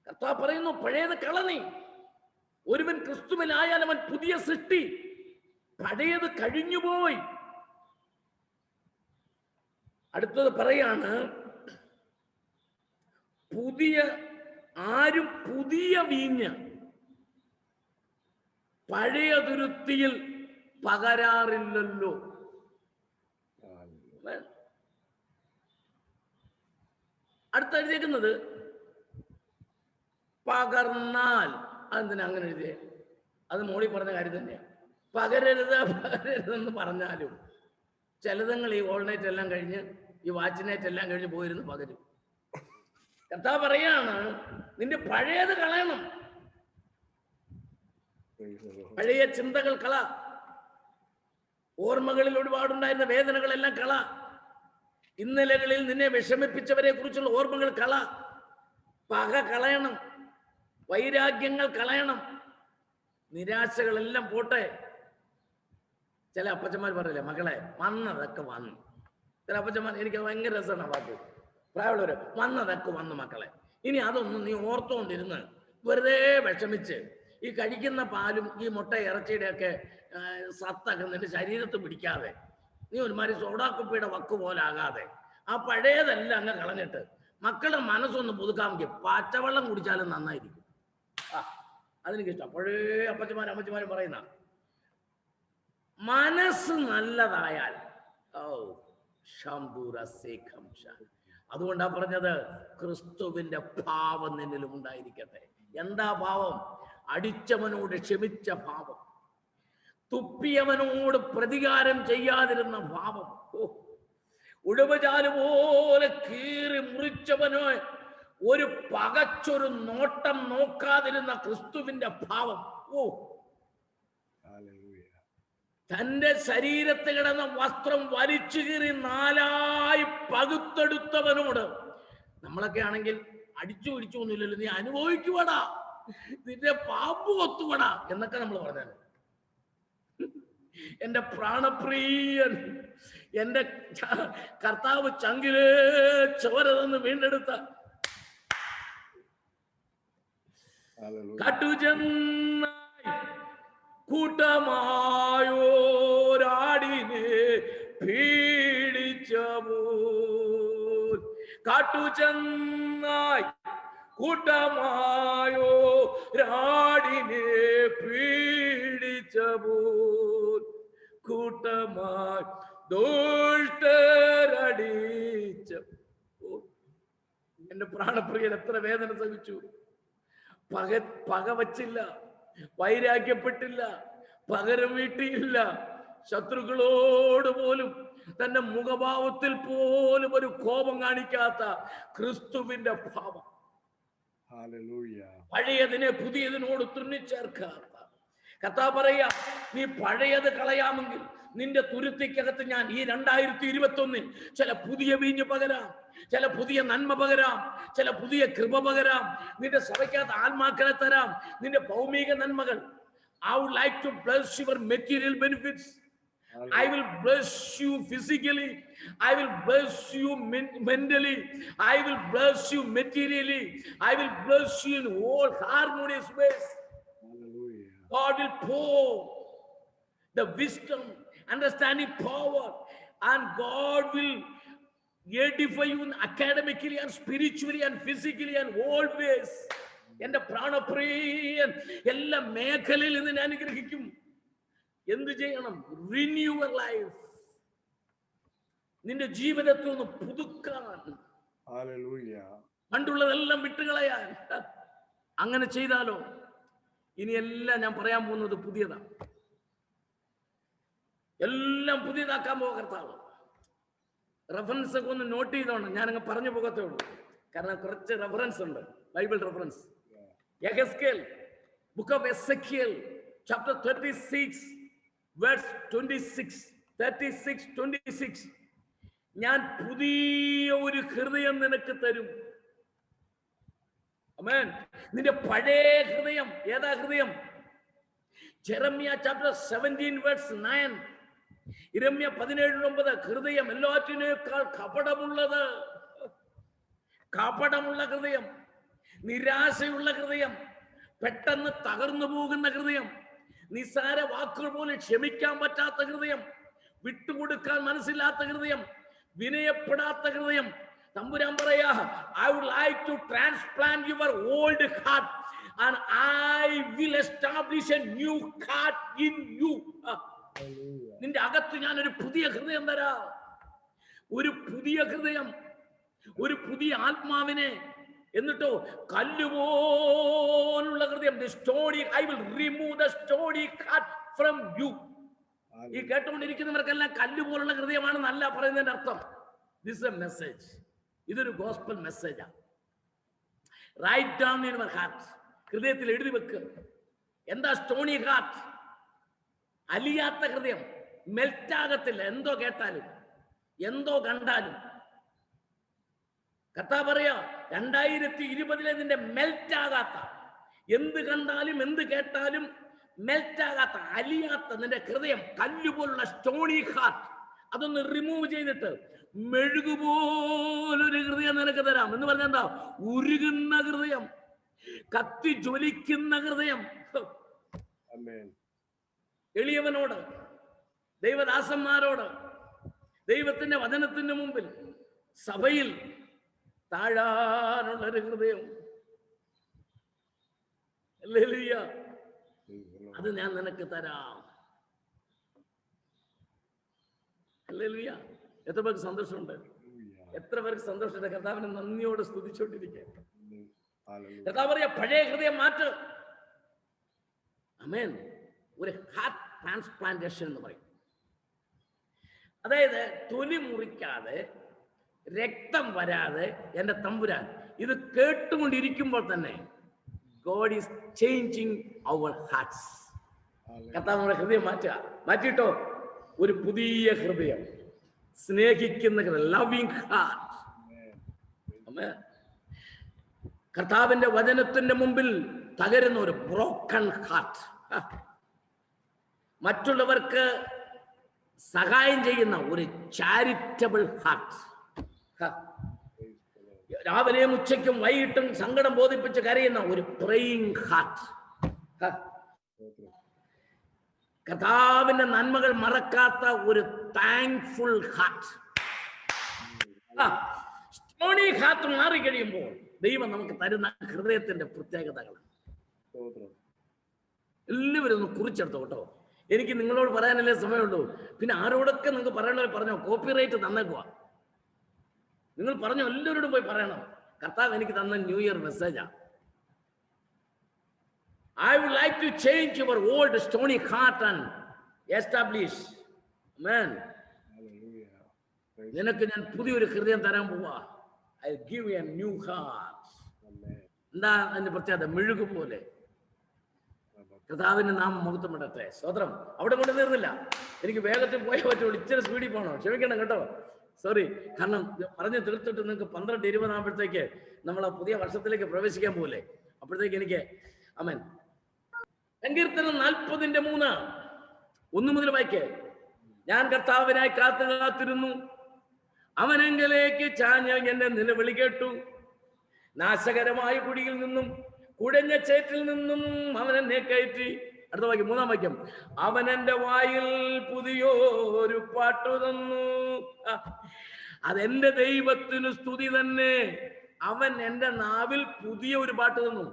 കർത്താവ് പറയുന്നു, പഴയത് കളഞ്ഞി. ഒരുവൻ ക്രിസ്തുവിലായാൽ അവൻ പുതിയ സൃഷ്ടി, പഴയത് കഴിഞ്ഞുപോയി. അടുത്തത് പറയാണ്, ആരും പുതിയ വീഞ്ഞ് പഴയ തുരുത്തിയിൽ പകരാറില്ലല്ലോ. അടുത്ത എഴുതിയേക്കുന്നത് പകർന്നാൽ. അതെന്തിനാ അങ്ങനെ എഴുതിയേ? അത് മോളിൽ പറഞ്ഞ കാര്യം തന്നെയാണ്. പകരരുതെന്ന് പറഞ്ഞാലും ചിലതങ്ങൾ ഈ ഓൾ നൈറ്റ് എല്ലാം കഴിഞ്ഞ് ഈ വാച്ച് നൈറ്റ് എല്ലാം കഴിഞ്ഞ് പോയിരുന്നു പകരും. കർത്താവ് പറയാണ്, നിന്റെ പഴയത് കളയണം. പഴയ ചിന്തകൾ കള, ഓർമ്മകളിൽ ഒരുപാടുണ്ടായിരുന്ന വേദനകളെല്ലാം കള, ഇന്നലകളിൽ നിന്നെ വിഷമിപ്പിച്ചവരെ കുറിച്ചുള്ള ഓർമ്മകൾ കള, പക കളയണം, വൈരാഗ്യങ്ങൾ കളയണം, നിരാശകളെല്ലാം പോട്ടെ. ചില അപ്പച്ചന്മാർ പറയില്ലേ, മക്കളെ വന്നതൊക്കെ വന്നു. ചില അപ്പച്ചന്മാർ, എനിക്ക് ഭയങ്കര രസമാണ് വാക്ക്, പ്രായമുള്ളവര്, വന്നതൊക്കെ വന്നു മക്കളെ, ഇനി അതൊന്നും നീ ഓർത്തുകൊണ്ടിരുന്ന് വെറുതെ വിഷമിച്ച് ഈ കഴിക്കുന്ന പാലും ഈ മുട്ട ഇറച്ചിയുടെ ഒക്കെ സത്തൊക്കെ നിന്റെ ശരീരത്ത് പിടിക്കാതെ നീ ഒരുമാതിരി സോഡാക്കുപ്പിയുടെ വക്ക് പോലെ ആകാതെ ആ പഴയതെല്ലാം അങ്ങ് കളഞ്ഞിട്ട് മക്കളുടെ മനസ്സൊന്ന് പുതുക്കാമെങ്കിൽ പച്ചവെള്ളം കുടിച്ചാലും നന്നായിരിക്കും. അതെനിക്കിഷ്ടം. പഴയ അപ്പച്ചമാരും അമ്മച്ചമാരും പറയുന്ന മനസ്സ് നല്ലതായാൽ അതുകൊണ്ടാ പറഞ്ഞത്, ക്രിസ്തുവിന്റെ ഭാവം നിന്നിലും ഉണ്ടായിരിക്കട്ടെ. എന്താ ഭാവം? അടിച്ചവനോട് ക്ഷമിച്ച ഭാവം, തുപ്പിയവനോട് പ്രതികാരം ചെയ്യാതിരുന്ന ഭാവം, ഉഴവുചാല് പോലെ കീറി മുറിച്ചവനോ ഒരു പകച്ചൊരു നോട്ടം നോക്കാതിരുന്ന ക്രിസ്തുവിന്റെ ഭാവം. തന്റെ ശരീരത്തിൽ കിടന്ന വസ്ത്രം വലിച്ചു കീറി 4ആയി പകുത്തെടുത്തവനോട്, നമ്മളൊക്കെ ആണെങ്കിൽ അടിച്ചു പിടിച്ചു ഒന്നുമില്ലല്ലോ, നീ അനുഭവിക്കുവാടാ, നിന്റെ പാമ്പ് കൊത്തുവടാ എന്നൊക്കെ നമ്മൾ പറഞ്ഞാൽ, എന്റെ പ്രാണപ്രിയൻ, എന്റെ കർത്താവ് ചങ്കിലേ ചോരതെന്ന് വീണ്ടെടുത്ത കട്ടുചെന്നായി കൂട്ടമായോരാടിനെ പീഡിച്ചപ്പോൾ കാട്ടുചെന്നായി കൂട്ടമായോ രാടിനെ പീഡിച്ചപ്പോൾ കൂട്ടമായി ദുഷ്ടരടിച്ച. എന്റെ പ്രാണപ്രിയൻ എത്ര വേദന സഹിച്ചു. പക വച്ചില്ല, വൈരാഗ്യപ്പെട്ടില്ല, പകരം വീട്ടിയില്ല. ശത്രുക്കളോട് പോലും തന്റെ മുഖഭാവത്തിൽ പോലും ഒരു കോപം കാണിക്കാത്ത ക്രിസ്തുവിന്റെ ഭാവം. പഴയതിനെ പുതിയതിനോട് തുന്നിച്ചേർക്കാത്ത കർത്താവ് പറയാ, നീ പഴയത് കളയാമെങ്കിൽ നിന്റെ തുരുത്തിക്കകത്ത് ഞാൻ ഈ 2021 ചില പുതിയ വീഞ്ഞ് പകരാം, ചില പുതിയ നന്മ പകരാം, ചില പുതിയ കൃപ പകരാം. നിന്റെ സഭയ്ക്കകത്ത് ആത്മാക്കളെ തരാം, നിന്റെ ഭൗമിക നന്മകൾ. I would like to bless your material benefits. I will bless you physically. I will bless you mentally. I will bless you materially. I will bless you in all harmonious ways. God will pour the wisdom, understanding, power, and God will edify you academically and spiritually and physically and all ways. എന്റെ പ്രാണപ്രിയൻ എല്ലാ മേഖലയിൽ നിന്ന് അനുഗ്രഹിക്കും. എന്ത് ചെയ്യണം? Renew your life. നിന്റെ ജീവിതത്തെ ഒന്ന് പുതുക്കാൻ, പണ്ടുള്ളതെല്ലാം വിട്ടുകളയാൻ. അങ്ങനെ ചെയ്താലോ ഇനി എല്ലാം ഞാൻ പറയാൻ പോകുന്നത് പുതിയതാണ്. എല്ലാം പുതിയതാക്കാൻ പോകാം കർത്താവ്. റെഫറൻസ് ഒക്കെ ഒന്ന് നോട്ട് ചെയ്തോണം. ഞാനങ്ങ് പറഞ്ഞു പോകത്തേ ഉള്ളൂ, കാരണം കുറച്ച് റെഫറൻസ് ഉണ്ട്, ബൈബിൾ റെഫറൻസ്. യെഹെസ്കേൽ, book of Ezekiel, chapter 36 verse 26, 36-26. ഞാൻ പുതിയ ഒരു ഹൃദയം നിനക്ക് തരും. ആമേൻ. നിന്റെ പഴയ ഹൃദയം ഏതാ ഹൃദയം? ജെറമ്യ ചാപ്റ്റർ 17 വേഴ്സ് 9, ഇരമ്യ 17:9. ഹൃദയം എല്ലാറ്റിനേക്കാൾ കപടമുള്ളത്. കപടമുള്ള ഹൃദയം, നിരാശയുള്ള ഹൃദയം, പെട്ടെന്ന് തകർന്നു പോകുന്ന ഹൃദയം, നിസ്സാര വാക്കുകൾ പോലും ക്ഷമിക്കാൻ പറ്റാത്ത ഹൃദയം, വിട്ടുകൊടുക്കാൻ മനസ്സില്ലാത്ത ഹൃദയം, വിനയപ്പെടാത്ത ഹൃദയം. തമ്പുരാൻ പറയാ, I would like to transplant your old heart and I will establish a new heart in you. നിന്റെ അകത്ത് ഞാൻ ഒരു പുതിയ ഹൃദയം തരാം. ഒരു പുതിയ ഹൃദയം, ഒരു പുതിയ ആത്മാവിനെ. എന്നിട്ടോ കല്ലുപോലുള്ള ഹൃദയം, the stony, I will remove the stony heart from you. ഈ കേട്ടുകൊണ്ടിരിക്കുന്നവർക്കെല്ലാം കല്ലുപോലുള്ള ഹൃദയമാണെന്നല്ല പറയുന്നതിന്റെ അർത്ഥം. This is a message. ഇതൊരു ഗോസ്പൽ മെസ്സേജാ. Write down in your heart. ഹൃദയത്തിൽ എഴുതി വെക്കുക. എന്താ സ്റ്റോണി ഹാർട്ട്? അലിയാത്ത ഹൃദയം, മെൽറ്റാകത്തില്ല. എന്തോ കേട്ടാലും എന്തോ കണ്ടാലും. കർത്താവ് പറയാ, 2020 നിന്റെ മെൽറ്റാകാത്ത, എന്ത് കണ്ടാലും എന്ത് കേട്ടാലും മെൽറ്റാകാത്ത, അലിയാത്ത നിന്റെ ഹൃദയം, കല്ലുപോലുള്ള സ്റ്റോണി ഹാർട്ട്, അതൊന്ന് റിമൂവ് ചെയ്തിട്ട് മെഴുകുപോലൊരു ഹൃദയം നിനക്ക് തരാം. എന്ന് പറഞ്ഞാൽ എന്താ? ഉരുകുന്ന ഹൃദയം, കത്തി ജ്വലിക്കുന്ന ഹൃദയം. എളിയവനോട്, ദൈവദാസന്മാരോട്, ദൈവത്തിന്റെ വചനത്തിന്റെ മുമ്പിൽ, സഭയിൽ താഴാനുള്ളൊരു ഹൃദയം. ഹല്ലേലൂയ. അത് ഞാൻ നിനക്ക് തരാം. ഹല്ലേലൂയ. എത്ര പേർക്ക് സന്തോഷമുണ്ട്? എത്ര പേർക്ക് സന്തോഷമുണ്ട്? കർത്താവിനെ നന്ദിയോടെ സ്തുതിച്ചോണ്ടിരിക്കുക. കർത്താവ് പറയാ, പഴയ ഹൃദയം മാറ്റ്. ആമേൻ. ഒരു ഹാർട്ട് ട്രാൻസ്പ്ലാന്റേഷൻ എന്ന് പറയും. അതായത് തൊലി മുറിക്കാതെ, രക്തം വരാതെ, എന്റെ തമ്പുരാൻ ഇത് കേട്ടുകൊണ്ടിരിക്കുമ്പോൾ തന്നെ God is changing our hearts. കർത്താവ് നമ്മുടെ ഹൃദയം മാറ്റുക. മാറ്റിയിട്ടോ ഒരു പുതിയ ഹൃദയം, സ്നേഹിക്കുന്ന ഹൃദയം, ലവിങ് ഹാർട്ട്. കർത്താവിന്റെ വചനത്തിന്റെ മുമ്പിൽ തകരുന്ന ഒരു ബ്രോക്കൺ ഹാർട്ട്, മറ്റുള്ളവർക്ക് സഹായം ചെയ്യുന്ന ഒരു ചാരിറ്റബിൾ ഹാർട്ട്, രാവിലെയും ഉച്ചയ്ക്കും വൈകിട്ടും സങ്കടം ബോധിപ്പിച്ച് കരയുന്ന ഒരു പ്രേയിങ് ഹാർട്ട്, കർത്താവിന്റെ നന്മകൾ മറക്കാത്ത ഒരു താങ്ക്ഫുൾ ഹാർട്ട്. സ്റ്റോണി ഹാർട്ട് മാറിക്കഴിയുമ്പോൾ ദൈവം നമുക്ക് തരുന്ന ഹൃദയത്തിന്റെ പ്രത്യേകതകളാണ്. എല്ലാവരും ഒന്ന് കുറിച്ചെടുത്തോ കേട്ടോ. എനിക്ക് നിങ്ങളോട് പറയാനല്ലേ സമയമുള്ളൂ. പിന്നെ ആരോടൊക്കെ നിങ്ങൾക്ക് പറയണവർ പറഞ്ഞോ. കോപ്പിറൈറ്റ് തന്നേക്കുവാ. നിങ്ങൾ പറഞ്ഞോ, എല്ലാവരോടും പോയി പറയണം. കർത്താവ് എനിക്ക് തന്ന ന്യൂ ഇയർ മെസ്സേജാ. I would like to change your old stony heart and establish. Amen. നിനക്ക് ഞാൻ പുതിയൊരു ഹൃദയം തരാൻ പോവാ. I give you a new heart. എന്താ അതിന്റെ പ്രത്യേകത? മെഴുകും പോലെ. കർത്താവിന്റെ നാമം മഹത്വപ്പെടട്ടെ. സ്തോത്രം. അവിടെ കൊണ്ട് തീർന്നില്ല. എനിക്ക് വേഗത്തിൽ പോയേ പറ്റുള്ളൂ. ഇച്ചിരി സ്പീഡിൽ പോകണോ? ക്ഷമിക്കണം കേട്ടോ. സോറി. കാരണം പറഞ്ഞ് തീർത്തിട്ട് നിങ്ങൾക്ക് 12-20 ആകുമ്പോഴത്തേക്ക് നമ്മൾ ആ പുതിയ വർഷത്തിലേക്ക് പ്രവേശിക്കാൻ പോലെ. അപ്പോഴത്തേക്ക് എനിക്ക് ആമേൻ. സങ്കീർത്തനം 40:3 1 മുതൽ വായിക്കേ. ഞാൻ കർത്താവിനായി കാത്തിരുന്നു, അവനെങ്കിലേക്ക് ചാഞ്ഞ് എന്നെ നിലവിളി കേട്ടു. നാശകരമായ കുടിയിൽ നിന്നും കുഴഞ്ഞ ചേറ്റിൽ നിന്നും അവൻ എന്നെ കയറ്റി. അടുത്ത വാക്യം, 3-ാം വാക്യം. അവൻ എന്റെ വായിൽ പുതിയൊരു പാട്ടു തന്നു. അതെന്റെ ദൈവത്തിന് സ്തുതി തന്നെ. അവൻ എന്റെ നാവിൽ പുതിയ ഒരു പാട്ട് തന്നു.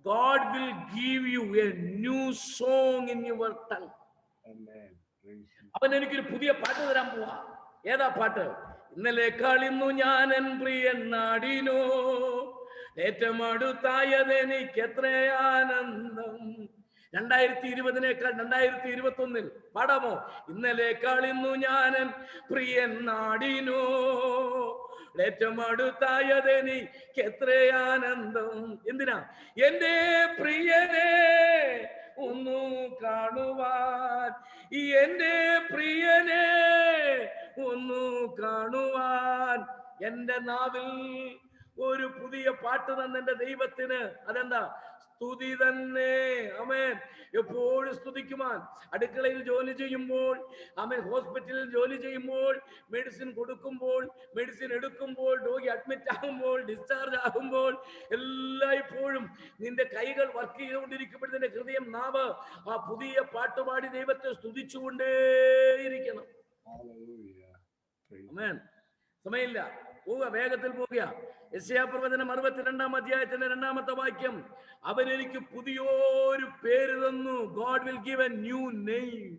God will give you a new song in your tongue. അവൻ എനിക്കൊരു പുതിയ പാട്ട് തരാൻ പോവാ. ഏതാ പാട്ട്? ഇന്നലേക്കാൾ ഇന്നു ഞാൻ എൻ പ്രിയൻ നാടിനോ, ഏറ്റവും അടുത്തായതെനിക്ക് എത്ര ആനന്ദം. 2020-നേക്കാൾ 2021 പാടാമോ? ഇന്നലേക്കാൾ ഇന്നു ഞാൻ എൻ പ്രിയൻ നാടിനോ, ഏറ്റവും അടുത്തായതെനിക്ക് എത്ര ആനന്ദം. എന്തിനാ? എന്റെ പ്രിയനെ ഒന്നു കാണുവാൻ, എന്റെ പ്രിയനെ ഒന്നു കാണുവാൻ. എന്റെ നാവിൽ ഒരു പുതിയ പാട്ട് തന്നെ എന്റെ ദൈവത്തിന്. അതെന്താ? സ്തുതി തന്നെ. ആമേൻ. എപ്പോഴും സ്തുതിക്കുവാൻ. അടുക്കളയിൽ ജോലി ചെയ്യുമ്പോൾ, ആമേൻ, ഹോസ്പിറ്റലിൽ ജോലി ചെയ്യുമ്പോൾ, മെഡിസിൻ കൊടുക്കുമ്പോൾ, മെഡിസിൻ എടുക്കുമ്പോൾ, രോഗി അഡ്മിറ്റ് ആകുമ്പോൾ, ഡിസ്ചാർജ് ആകുമ്പോൾ, എല്ലായ്പ്പോഴും നിന്റെ കൈകൾ വർക്ക് ചെയ്തുകൊണ്ടിരിക്കുമ്പോൾ നിന്റെ ഹൃദയം, നാവ് ആ പുതിയ പാട്ടുപാടി ദൈവത്തെ സ്തുതിച്ചുകൊണ്ടേയിരിക്കണം. ആമേൻ. സമയമില്ല, പോവുക, വേഗത്തിൽ പോവുക. യെശയ്യാപ്രവചനം 62-ാം അധ്യായത്തിന്റെ 2-ാമത്തെ വാക്യം. അവൻ എനിക്ക് പുതിയൊരു പേര് തന്നു. God will give a new name.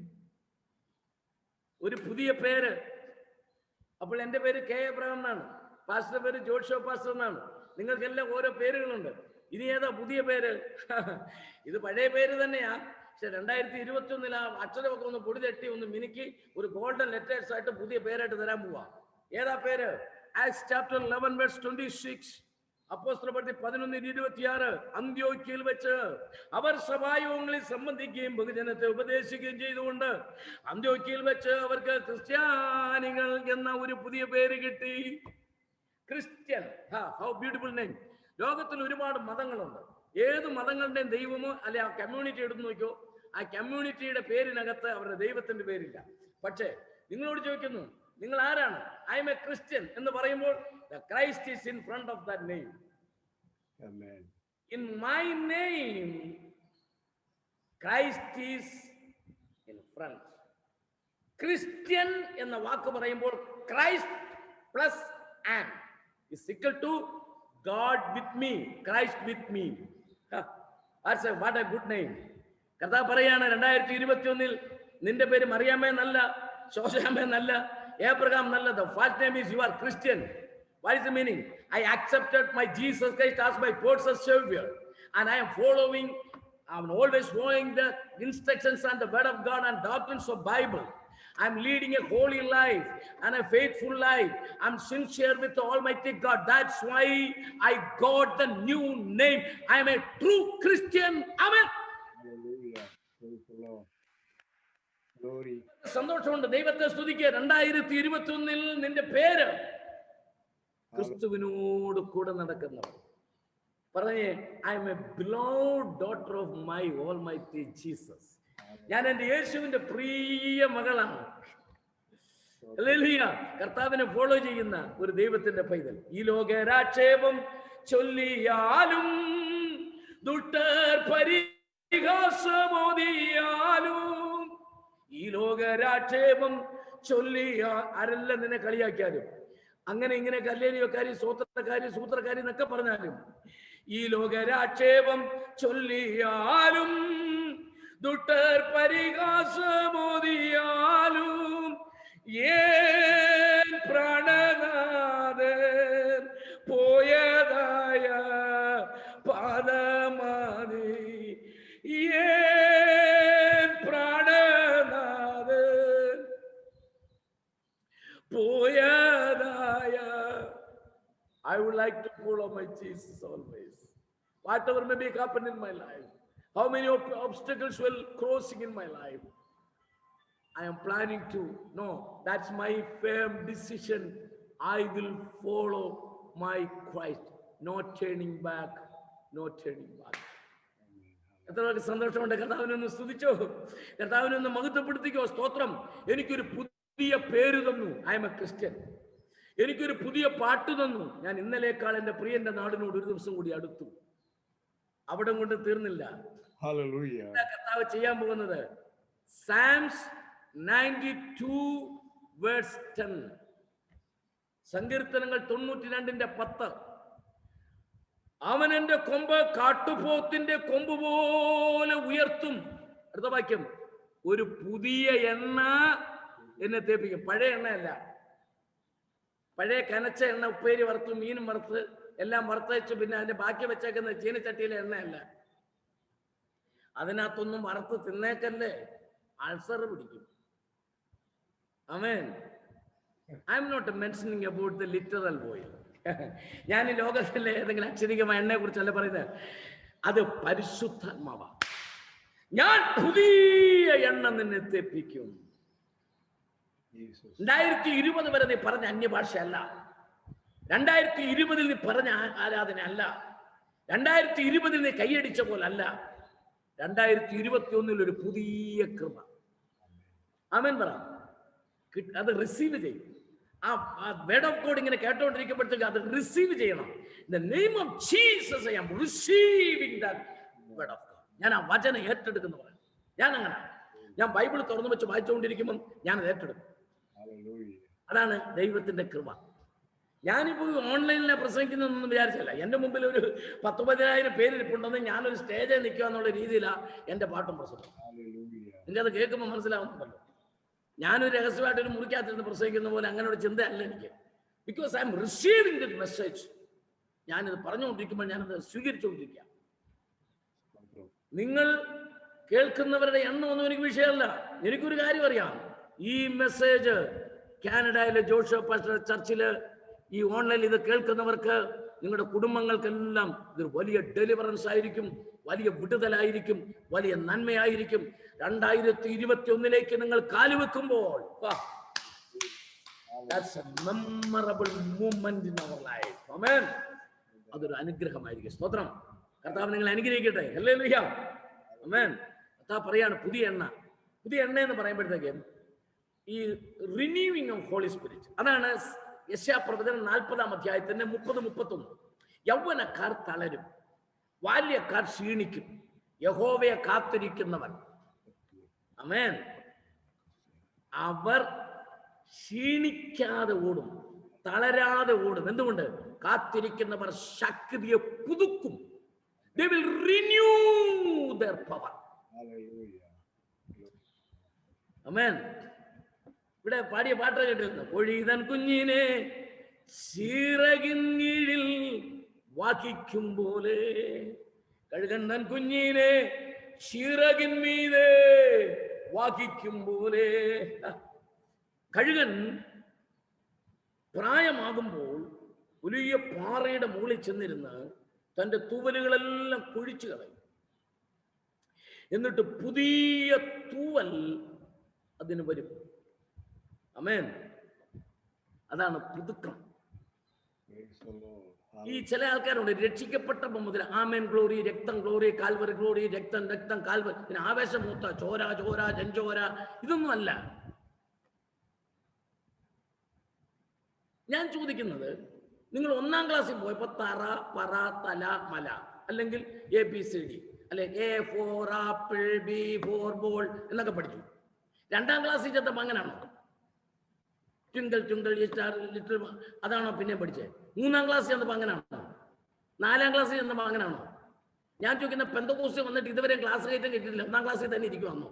ഒരു പുതിയ പേര്. അപ്പോൾ എന്റെ പേര് കെ എബ്രഹാം എന്നാണ്. പാസ്റ്റർ പേര് ജോഷോ പാസ്റ്റർ എന്നാണ്. നിങ്ങൾക്കെല്ലാം ഓരോ പേരുകളുണ്ട്. ഇനി ഏതാ പുതിയ പേര്? ഇത് പഴയ പേര് തന്നെയാ. പക്ഷെ 2021 ആ അക്ഷരമൊക്കെ ഒന്ന് പൊടി തട്ടി ഒന്ന് മിനുക്കി ഒരു ഗോൾഡൻ ലെറ്റേഴ്സ് ആയിട്ട് പുതിയ പേരായിട്ട് തരാൻ പോവാ. ഏതാ പേര്? Acts chapter 11 verse 26. അപ്പോസ്തലപ്രവൃത്തി 11:26. അന്ത്യോക്യയിൽ വെച്ച് അവർ സഭായോഗങ്ങളിൽ സംബന്ധിക്കുകയും ബഹുജനത്തെ ഉപദേശിക്കുകയും ചെയ്തുകൊണ്ട് അന്ത്യോക്യയിൽ വെച്ച് അവർക്ക് ക്രിസ്ത്യാനികൾ എന്ന ഒരു പുതിയ പേര് കിട്ടി. ക്രിസ്ത്യൻ. How beautiful name. ലോകത്തിൽ ഒരുപാട് മതങ്ങളുണ്ട്. ഏത് മതങ്ങളുടെയും ദൈവമോ അല്ലെ ആ കമ്മ്യൂണിറ്റി എടുത്തു നോക്കിയോ, ആ കമ്മ്യൂണിറ്റിയുടെ പേരിനകത്ത് അവരുടെ ദൈവത്തിന്റെ പേരില്ല. പക്ഷേ നിങ്ങളോട് ചോദിക്കുന്നു, നിങ്ങൾ ആരാണ്? ഐ എം എ ക്രിസ്ത്യൻ എന്ന് പറയുമ്പോൾ Christ is in front of that name. Amen. In my name, Christ is in front. Christian എന്ന വാക്ക് പറയുമ്പോൾ Christ plus and is equal to God with me, Christ with me. That's a what a good name. കർത്താവ് പറയാണ് 2021 നിന്റെ പേര് മറിയാമേ എന്നല്ല, ശോശാമേ എന്നല്ല, Abraham nalla. The first name is you are Christian. What is the meaning? I accepted my Jesus Christ as my personal Savior, and I am following. I'm always following the instructions and the Word of God and doctrines of Bible. I'm leading a holy life and a faithful life. I'm sincere with the Almighty God. That's why I got the new name. I am a true Christian. Amen. Hallelujah. Praise the Lord. സന്തോഷമുണ്ട്. ദൈവത്തെ സ്തുതിക്കുക. 2021 നിന്റെ പേര് ക്രിസ്തുവിനോട് കൂടെ നടക്കുന്നവർ. പറഞ്ഞേ, I am a beloved daughter of my almighty Jesus. ഞാൻ എൻ്റെ യേശുവിന്റെ പ്രിയ മകളാണ്. ഹല്ലേലൂയ. കർത്താവിനെ ഫോളോ ചെയ്യുന്ന ഒരു ദൈവത്തിന്റെ പൈതൽ. ഈ ലോകരാക്ഷേപം ചൊല്ലിയാലും ദുഷ്ടർ പരിഹാസമോദിയാലും ഈ ലോകരാക്ഷേപം ചൊല്ലിയ ആരെല്ലാം നിന്നെ കളിയാക്കിയാലും, അങ്ങനെ ഇങ്ങനെ കല്ലേരിയക്കാരി സ്വോത്രക്കാരി സൂത്രക്കാരി എന്നൊക്കെ പറഞ്ഞാലും, ഈ ലോകരാക്ഷേപം ചൊല്ലിയാലും ദുഷ്ടർ പരിഹാസമോദിയാലും ഏൻ പ്രാണനാഥൻ പോയതായ പാദമാതി, ഏൻ പ്രാണനാഥൻ പോയതായ. I would like to follow my Jesus always. Whatever may be happen in my life, how many obstacles will crossing in my life, I am planning to. No, that's my firm decision. I will follow my Christ. No turning back. No turning back. എത്രയൊക്കെ സന്തോഷമുണ്ട്. കർത്താവിനൊന്ന് സ്തുതിച്ചോ, കർത്താവിനൊന്ന് മഹത്വപ്പെടുത്തിക്കോ. സ്തോത്രം. എനിക്കൊരു പുതിയ പേര് തന്നു. I am A Christian. എനിക്കൊരു പുതിയ പാട്ട് തന്നു. ഞാൻ ഇന്നലേക്കാൾ എൻ്റെ പ്രിയന്റെ നാടിനോട് ഒരു ദിവസം കൂടി അടുത്തു. അവിടെ കൊണ്ട് തീർന്നില്ല. കർത്താവ് ചെയ്യാൻ പോകുന്നത് സാംസ് 92:10, സങ്കീർത്തനങ്ങൾ 92:10. അവൻ എന്റെ കൊമ്പ് കാട്ടുപോത്തിന്റെ കൊമ്പ് പോലെ ഉയർത്തും. അടുത്ത വാക്യം, ഒരു പുതിയ എണ്ണ എന്നെ തേപ്പിക്കും. പഴയ എണ്ണയല്ല, പഴയ കനച്ച എണ്ണ, ഉപ്പേരി വറുത്ത് മീനും വറുത്ത് എല്ലാം വറുത്തയച്ചു പിന്നെ അതിന്റെ ബാക്കി വെച്ചേക്കുന്ന ചീനച്ചട്ടിയിലെ എണ്ണയല്ല. അതിനകത്തൊന്നും വറുത്ത് തിന്നേക്കല്ലേ, അൾസർ പിടിക്കും. ആമേൻ. I am not mentioning about the literal oil. ഞാൻ ഈ ലോകത്തിലെ ഏതെങ്കിലും അക്ഷരികമായ എണ്ണയെ കുറിച്ചല്ല പറയുന്നത്, അത് പരിശുദ്ധാത്മാവാണ്. ഞാൻ പുതിയ എണ്ണ നിന്നെ തെപ്പിക്കും. 2020 വരെ നീ പറഞ്ഞ അന്യഭാഷയല്ല, 2020 നീ പറഞ്ഞ ആരാധന അല്ല, 2020 നീ കൈയടിച്ച പോലല്ല, 2021 ഒരു പുതിയ കൃപ. ആമേൻ പറ. അത് റിസീവ് ചെയ്യും. ആ വേർഡ് ഓഫ് ഗോഡ് ഇങ്ങനെ കേട്ടോണ്ടിരിക്കുമ്പോഴത്തേക്ക് അത് റിസീവ് ചെയ്യണം. In the name of Jesus I am receiving that word of God. ഞാൻ ആ വചനം ഏറ്റെടുക്കുന്നവരാണ്. ഞാൻ അങ്ങനെ, ഞാൻ ബൈബിൾ തുറന്നു വെച്ച് വായിച്ചുകൊണ്ടിരിക്കുമ്പോൾ ഞാൻ അത് ഏറ്റെടുക്കും. അതാണ് ദൈവത്തിന്റെ കൃപ. ഞാനിപ്പോ ഓൺലൈനിലെ പ്രസംഗിക്കുന്നൊന്നും വിചാരിച്ചല്ല. എൻ്റെ മുമ്പിൽ ഒരു 10,000 പേരിരിപ്പുണ്ടെന്ന് ഞാനൊരു സ്റ്റേജിൽ നിൽക്കുക എന്നുള്ള രീതിയിലാണ് എൻ്റെ പാട്ടും പ്രസംഗം. നിങ്ങൾക്കത് കേൾക്കുമ്പോൾ മനസ്സിലാവുന്നുണ്ടല്ലോ. ഞാനൊരു രഹസ്യമായിട്ട് ഒരു മുറിക്കകത്തിരുന്ന് പ്രസംഗിക്കുന്ന പോലെ അങ്ങനെ ഒരു ചിന്തയല്ല എനിക്ക്. Because I M receiving this message. ഞാനിത് പറഞ്ഞുകൊണ്ടിരിക്കുമ്പോൾ ഞാനത് സ്വീകരിച്ചുകൊണ്ടിരിക്കുക. നിങ്ങൾ കേൾക്കുന്നവരുടെ എണ്ണമൊന്നും എനിക്ക് വിഷയമല്ല. എനിക്കൊരു കാര്യം അറിയാം, ഈ മെസ്സേജ് കാനഡയിലെ ജോഷുവ പാസ്റ്റർ ചർച്ചില് ഈ ഓൺലൈനിൽ ഇത് കേൾക്കുന്നവർക്ക്, നിങ്ങളുടെ കുടുംബങ്ങൾക്കെല്ലാം ഇതൊരു വലിയ ഡെലിവറൻസ് ആയിരിക്കും, വലിയ വിടുതലായിരിക്കും, വലിയ നന്മയായിരിക്കും. 2021 നിങ്ങൾ കാലുവെക്കുമ്പോൾ അതൊരു അനുഗ്രഹമായിരിക്കും. സ്തോത്രം. കർത്താവ് നിങ്ങൾ അനുഗ്രഹിക്കട്ടെ. ഹല്ലേലൂയ. ആമേൻ. കർത്താവ് പറയാണ് പുതിയ എണ്ണ. പുതിയ എണ്ണ എന്ന് പറയുമ്പോഴത്തേക്കും ഈ റിന്യൂവിംഗ് ഓഫ് ഹോളി സ്പിരിറ്റ്, അതാണ് യെശയ്യാപ്രവചനം 40-ാം അധ്യായത്തിന്റെ 30-31. യൗവനക്കാർ തളരും, ബാല്യക്കാർ ക്ഷീണിക്കും, യഹോവയെ കാത്തിരിക്കുന്നവർ, ആമേൻ, അവർ ക്ഷീണിക്കാതെ ഓടും, തളരാതെ ഓടും. എന്തുകൊണ്ട്? കാത്തിരിക്കുന്നവർ ശക്തിയെ പുതുക്കും. They will renew their power. ആമേൻ. ഇവിടെ പാടിയ പാട്ട് കേട്ടിരുന്നു, കൊഴിതൻ കുഞ്ഞിനെ ചിറകിൻ കീഴിൽ വാക്കിക്കും പോലെ, കഴുകൻ തൻ കുഞ്ഞിനെ ചിറകിൻ മീതെ വാക്കിക്കും പോലെ. കഴുകൻ പ്രായമാകുമ്പോൾ വലിയ പാറയുടെ മുകളിൽ ചെന്നിരുന്ന് തൻ്റെ തൂവലുകളെല്ലാം കുഴിച്ചു കളയും. എന്നിട്ട് പുതിയ തൂവൽ അതിന് വരും. ആമേൻ. അതാണ് പുതുക്കം. ഈ ചില ആൾക്കാരുണ്ട്, രക്ഷിക്കപ്പെട്ടപ്പോൾ മുതൽ ആമേൻ ഗ്ലോറി, രക്തം ഗ്ലോറി, കാൽവറി ഗ്ലോറി, രക്തം രക്തം കാൽവറി, പിന്നെ ആവേശം മൂത്ത ചോര ചോര ജഞ്ചോര, ഇതൊന്നും അല്ല. ഞാൻ ചോദിക്കുന്നത്, നിങ്ങൾ 1-ാം ക്ലാസ്സിൽ പോയപ്പോൾ തറ പറ തല മല അല്ലെങ്കിൽ ABCD അല്ലെ? A for apple, B for ball എന്നൊക്കെ പഠിച്ചു. 2ാം ക്ലാസ്സിൽ ചെന്നപ്പോൾ അങ്ങനെയാണോ? ട്വിങ്കിൾ ട്വിങ്കിൾ സ്റ്റാർ ലിറ്റിൽ, അതാണോ പിന്നെ പഠിച്ചത്? 3ാം ക്ലാസ്സിൽ ചെന്നപ്പോൾ അങ്ങനെയാണോ? 4ാം ക്ലാസ്സിൽ ചെന്നപ്പോൾ അങ്ങനെയാണോ? ഞാൻ ചോദിക്കുന്ന, പെന്തക്കോസ്ത് വന്നിട്ട് ഇതുവരെ ക്ലാസ് കയറ്റം കിട്ടിയിട്ടില്ല, 1ാം ക്ലാസ്സിൽ തന്നെ ഇരിക്കുവാന്നോ?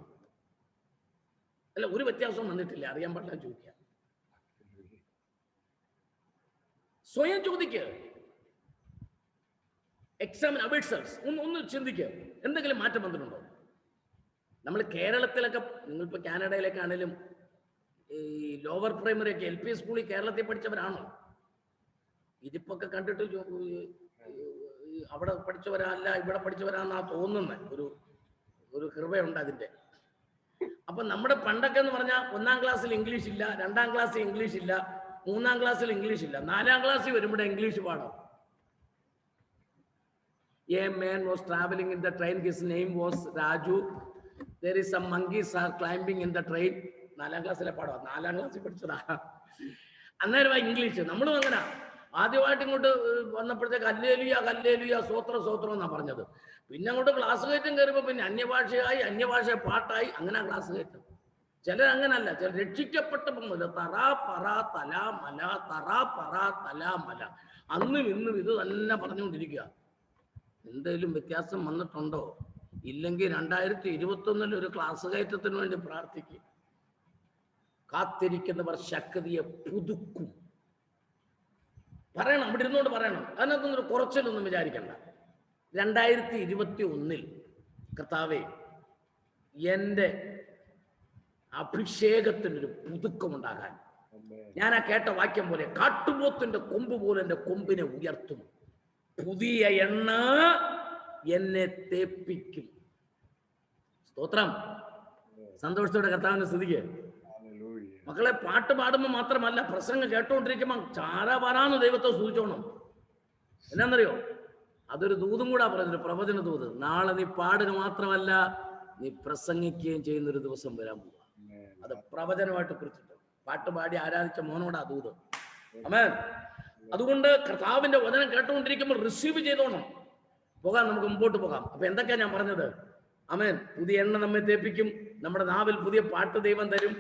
അല്ല, ഒരു വ്യത്യാസവും വന്നിട്ടില്ല. അറിയാൻ പാടില്ല, ചോദിക്കുക. സ്വയം ചോദിക്കുക, എക്സാമിൻ അവേഴ്സൽസ് ഒന്ന് ചിന്തിക്കുക, എന്തെങ്കിലും മാറ്റം വന്നിട്ടുണ്ടോ? നമ്മൾ കേരളത്തിലൊക്കെ, നിങ്ങളിപ്പോൾ കാനഡയിലൊക്കെ ആണെങ്കിലും ഈ ലോവർ പ്രൈമറി ഒക്കെ LP സ്കൂളിൽ കേരളത്തിൽ പഠിച്ചവരാണോ? ഇതിപ്പൊക്കെ കണ്ടിട്ട് അവിടെ പഠിച്ചവരല്ല ഇവിടെ പഠിച്ചവരാന്നാ തോന്നുന്നത്. ഒരു കൃപയുണ്ട് അതിൻ്റെ. അപ്പൊ നമ്മുടെ പണ്ടൊക്കെ എന്ന് പറഞ്ഞാൽ 1ാം ക്ലാസ്സിൽ ഇംഗ്ലീഷ് ഇല്ല, 2ാം ക്ലാസ്സിൽ ഇംഗ്ലീഷ് ഇല്ല, 3ാം ക്ലാസ്സിൽ ഇംഗ്ലീഷ് ഇല്ല, 4ാം ക്ലാസ്സിൽ വരുമ്പോൾ ഇംഗ്ലീഷ് പാഠം. A man was traveling in the train. His name was Raju. There is some monkeys are climbing in the train. 4ാം ക്ലാസ്സിലെ പാഠം. 4ാം ക്ലാസ്സിൽ പഠിച്ചതാ. അന്നേരമായി ഇംഗ്ലീഷ്. നമ്മളും അങ്ങനെ ആദ്യമായിട്ട് ഇങ്ങോട്ട് വന്നപ്പോഴത്തേക്ക് ഹല്ലേലൂയ ഹല്ലേലൂയ സ്വോത്രം സ്വോത്രം എന്നാ പറഞ്ഞത്. പിന്നെ അങ്ങോട്ട് ക്ലാസ് കയറ്റം കയറിയപ്പോൾ പിന്നെ അന്യഭാഷയായി, അന്യഭാഷ പാട്ടായി, അങ്ങനെ ക്ലാസ് കയറ്റം. ചിലർ അങ്ങനല്ല, ചിലർ രക്ഷിക്കപ്പെട്ടപ്പോൾ മുതൽ തറ പറ തല മല, തറ പറ തല മല, അന്നും ഇന്നും ഇത് തന്നെ പറഞ്ഞുകൊണ്ടിരിക്കുക. എന്തെങ്കിലും വ്യത്യാസം വന്നിട്ടുണ്ടോ? ഇല്ലെങ്കിൽ 2021 ഒരു ക്ലാസ് കയറ്റത്തിന് വേണ്ടി പ്രാർത്ഥിക്കും. കാത്തിരിക്കുന്നവർ ശക്തിയെ പുതുക്കും. പറയണം, അവിടെ ഇരുന്നുകൊണ്ട് പറയണം. അതിനകത്തൊന്നൊരു കുറച്ചിലൊന്നും വിചാരിക്കണ്ട. 2021 കർത്താവേ, എൻ്റെ അഭിഷേകത്തിനൊരു പുതുക്കമുണ്ടാകാൻ, ഞാൻ ആ കേട്ട വാക്യം പോലെ കാട്ടുപോത്തിന്റെ കൊമ്പ് പോലെ എൻ്റെ കൊമ്പിനെ ഉയർത്തും, പുതിയ എണ്ണ എന്നെ തേപ്പിക്കും. സ്തോത്രം. സന്തോഷത്തോടെ കർത്താവിനെ സ്തുതിക്കുക. മക്കളെ, പാട്ട് പാടുമ്പോൾ മാത്രമല്ല, പ്രസംഗം കേട്ടോണ്ടിരിക്കുമ്പോൾ ചാര വരാന്ന് ദൈവത്തെ സൂചിച്ചോണം. എന്നാന്നറിയോ? അതൊരു ദൂതും കൂടാ പറയുന്നൊരു പ്രവചന ദൂത്. നാളെ നീ പാടുക മാത്രമല്ല, നീ പ്രസംഗിക്കുകയും ചെയ്യുന്നൊരു ദിവസം വരാൻ പോവുക. അത് പ്രവചനമായിട്ട് കുറിച്ചിട്ട് പാട്ട് പാടി ആരാധിച്ച മോനോടാ ദൂത്. ആമേൻ. അതുകൊണ്ട് കർത്താവിന്റെ വചനം കേട്ടുകൊണ്ടിരിക്കുമ്പോൾ റിസീവ് ചെയ്തോണം. പോകാം, നമുക്ക് മുമ്പോട്ട് പോകാം. അപ്പൊ എന്തൊക്കെയാ ഞാൻ പറഞ്ഞത്? ആമേൻ. പുതിയ എണ്ണ നമ്മെ തേപ്പിക്കും. നമ്മുടെ നാവിൽ പുതിയ പാട്ട് ദൈവം തരും.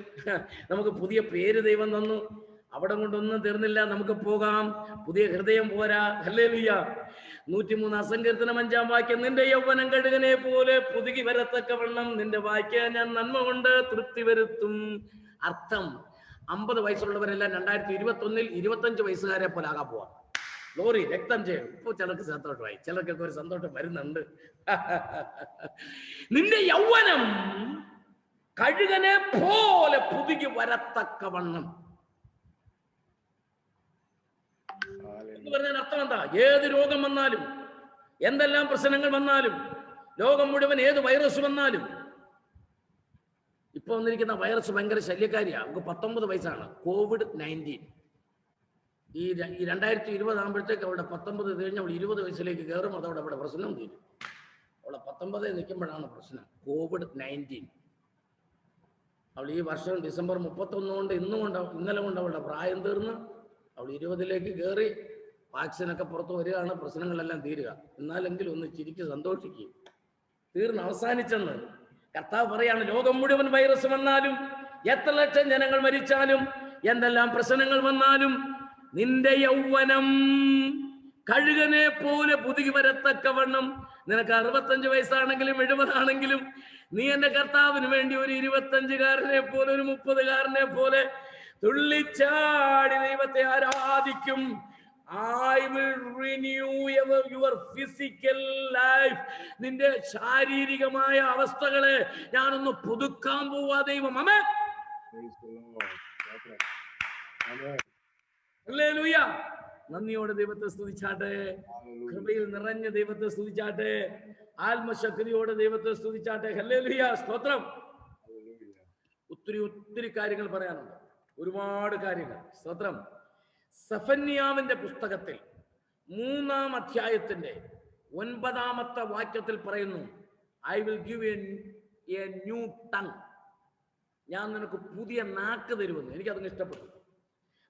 നമുക്ക് പുതിയ പേര് ദൈവം തന്നു. അവിടെ കൊണ്ടൊന്നും തീർന്നില്ല, നമുക്ക് പോകാം. പുതിയ ഹൃദയം പോരാ. ഹല്ലേലൂയ. 103 സങ്കീർത്തനം 5-ാം വാക്യം, നിന്റെ യൗവനം കഴുകനെ പോലെ പുതുകി വരത്തക്കവണ്ണം നിന്റെ വാക്യം ഞാൻ നന്മ കൊണ്ട് തൃപ്തി വരുത്തും. അർത്ഥം, 50 വയസ്സുള്ളവരെല്ലാം 2021 25 വയസ്സുകാരെ പോലെ ആകാൻ പോവാം. ലോറി രക്തം ചെയ്യും. ഇപ്പൊ ചിലർക്ക് സന്തോഷമായി, ചിലർക്കൊക്കെ ഒരു സന്തോഷം വരുന്നുണ്ട്. നിന്റെ യൗവനം കഴുകനെ പോലെ പുതുകി വരത്തക്കവണ്ണം എന്ന് പറഞ്ഞാൽ അർത്ഥം എന്താ? ഏത് രോഗം വന്നാലും, എന്തെല്ലാം പ്രശ്നങ്ങൾ വന്നാലും, ലോകം മുഴുവൻ ഏത് വൈറസ് വന്നാലും, ഇപ്പൊ വന്നിരിക്കുന്ന വൈറസ് ഭയങ്കര ശല്യക്കാരിയാ. നമുക്ക് 19 വയസ്സാണ്. COVID-19. ഈ 2020 ആകുമ്പോഴത്തേക്ക് അവിടെ 19 കഴിഞ്ഞ് അവൾ 20 വയസ്സിലേക്ക് കയറും. അതവിടെ അവിടെ പ്രശ്നം തീരും. അവളെ 19 നിൽക്കുമ്പോഴാണ് പ്രശ്നം. COVID-19. അവൾ ഈ വർഷം ഡിസംബർ 31 കൊണ്ട് ഇന്നലെ കൊണ്ട് അവളുടെ പ്രായം തീർന്ന് അവൾ 20ലേക്ക് കയറി. വാക്സിനൊക്കെ പുറത്ത് വരികയാണ്, പ്രശ്നങ്ങളെല്ലാം തീരുക. എന്നാലെങ്കിലും ഒന്ന് ചിരിക്ക് സന്തോഷിക്കുക. തീർന്ന് അവസാനിച്ചെന്ന് കർത്താവ് പറയാണ്. ലോകം മുഴുവൻ വൈറസ് വന്നാലും, എത്ര ലക്ഷം ജനങ്ങൾ മരിച്ചാലും, എന്തെല്ലാം പ്രശ്നങ്ങൾ വന്നാലും, നിന്റെ യൗവനം കഴുകനെ പോലെ പുതുകി വരത്തക്കവണ്ണം, നിനക്ക് 65 വയസ്സാണെങ്കിലും 70 ആണെങ്കിലും, നീ എന്റെ കർത്താവിന് വേണ്ടി ഒരു 25-കാരനെ പോലെ, ഒരു 30-കാരനെ പോലെ തുള്ളിച്ചാടി ദൈവത്തെ ആരാധിക്കും. I will renew your physical life. നിന്റെ ശാരീരികമായ അവസ്ഥകളെ ഞാനൊന്ന് പുതുക്കാൻ പോവാ ദൈവം. ആമേൻ. ഹല്ലേലൂയ. നന്ദിയോടെ ദൈവത്തെ സ്തുതിച്ചാട്ടെ. കൃപയിൽ നിറഞ്ഞ ദൈവത്തെ സ്തുതിച്ചാട്ടെ. ആത്മശക്തിയോടെ ദൈവത്തെ സ്തുതിച്ചാട്ടെ. ഹല്ലേലൂയ. സ്തോത്രം. ഒത്തിരി കാര്യങ്ങൾ പറയാനുണ്ട്, ഒരുപാട് കാര്യങ്ങൾ. സ്തോത്രം. സെഫന്യാവിന്റെ പുസ്തകത്തിൽ 3-ാം അധ്യായത്തിന്റെ 9-ാമത്തെ വാക്യത്തിൽ പറയുന്നു, I will give A new tongue. ഞാൻ നിനക്ക് പുതിയ നാക്ക് തരുമെന്ന്. എനിക്കതിന് ഇഷ്ടപ്പെട്ടു.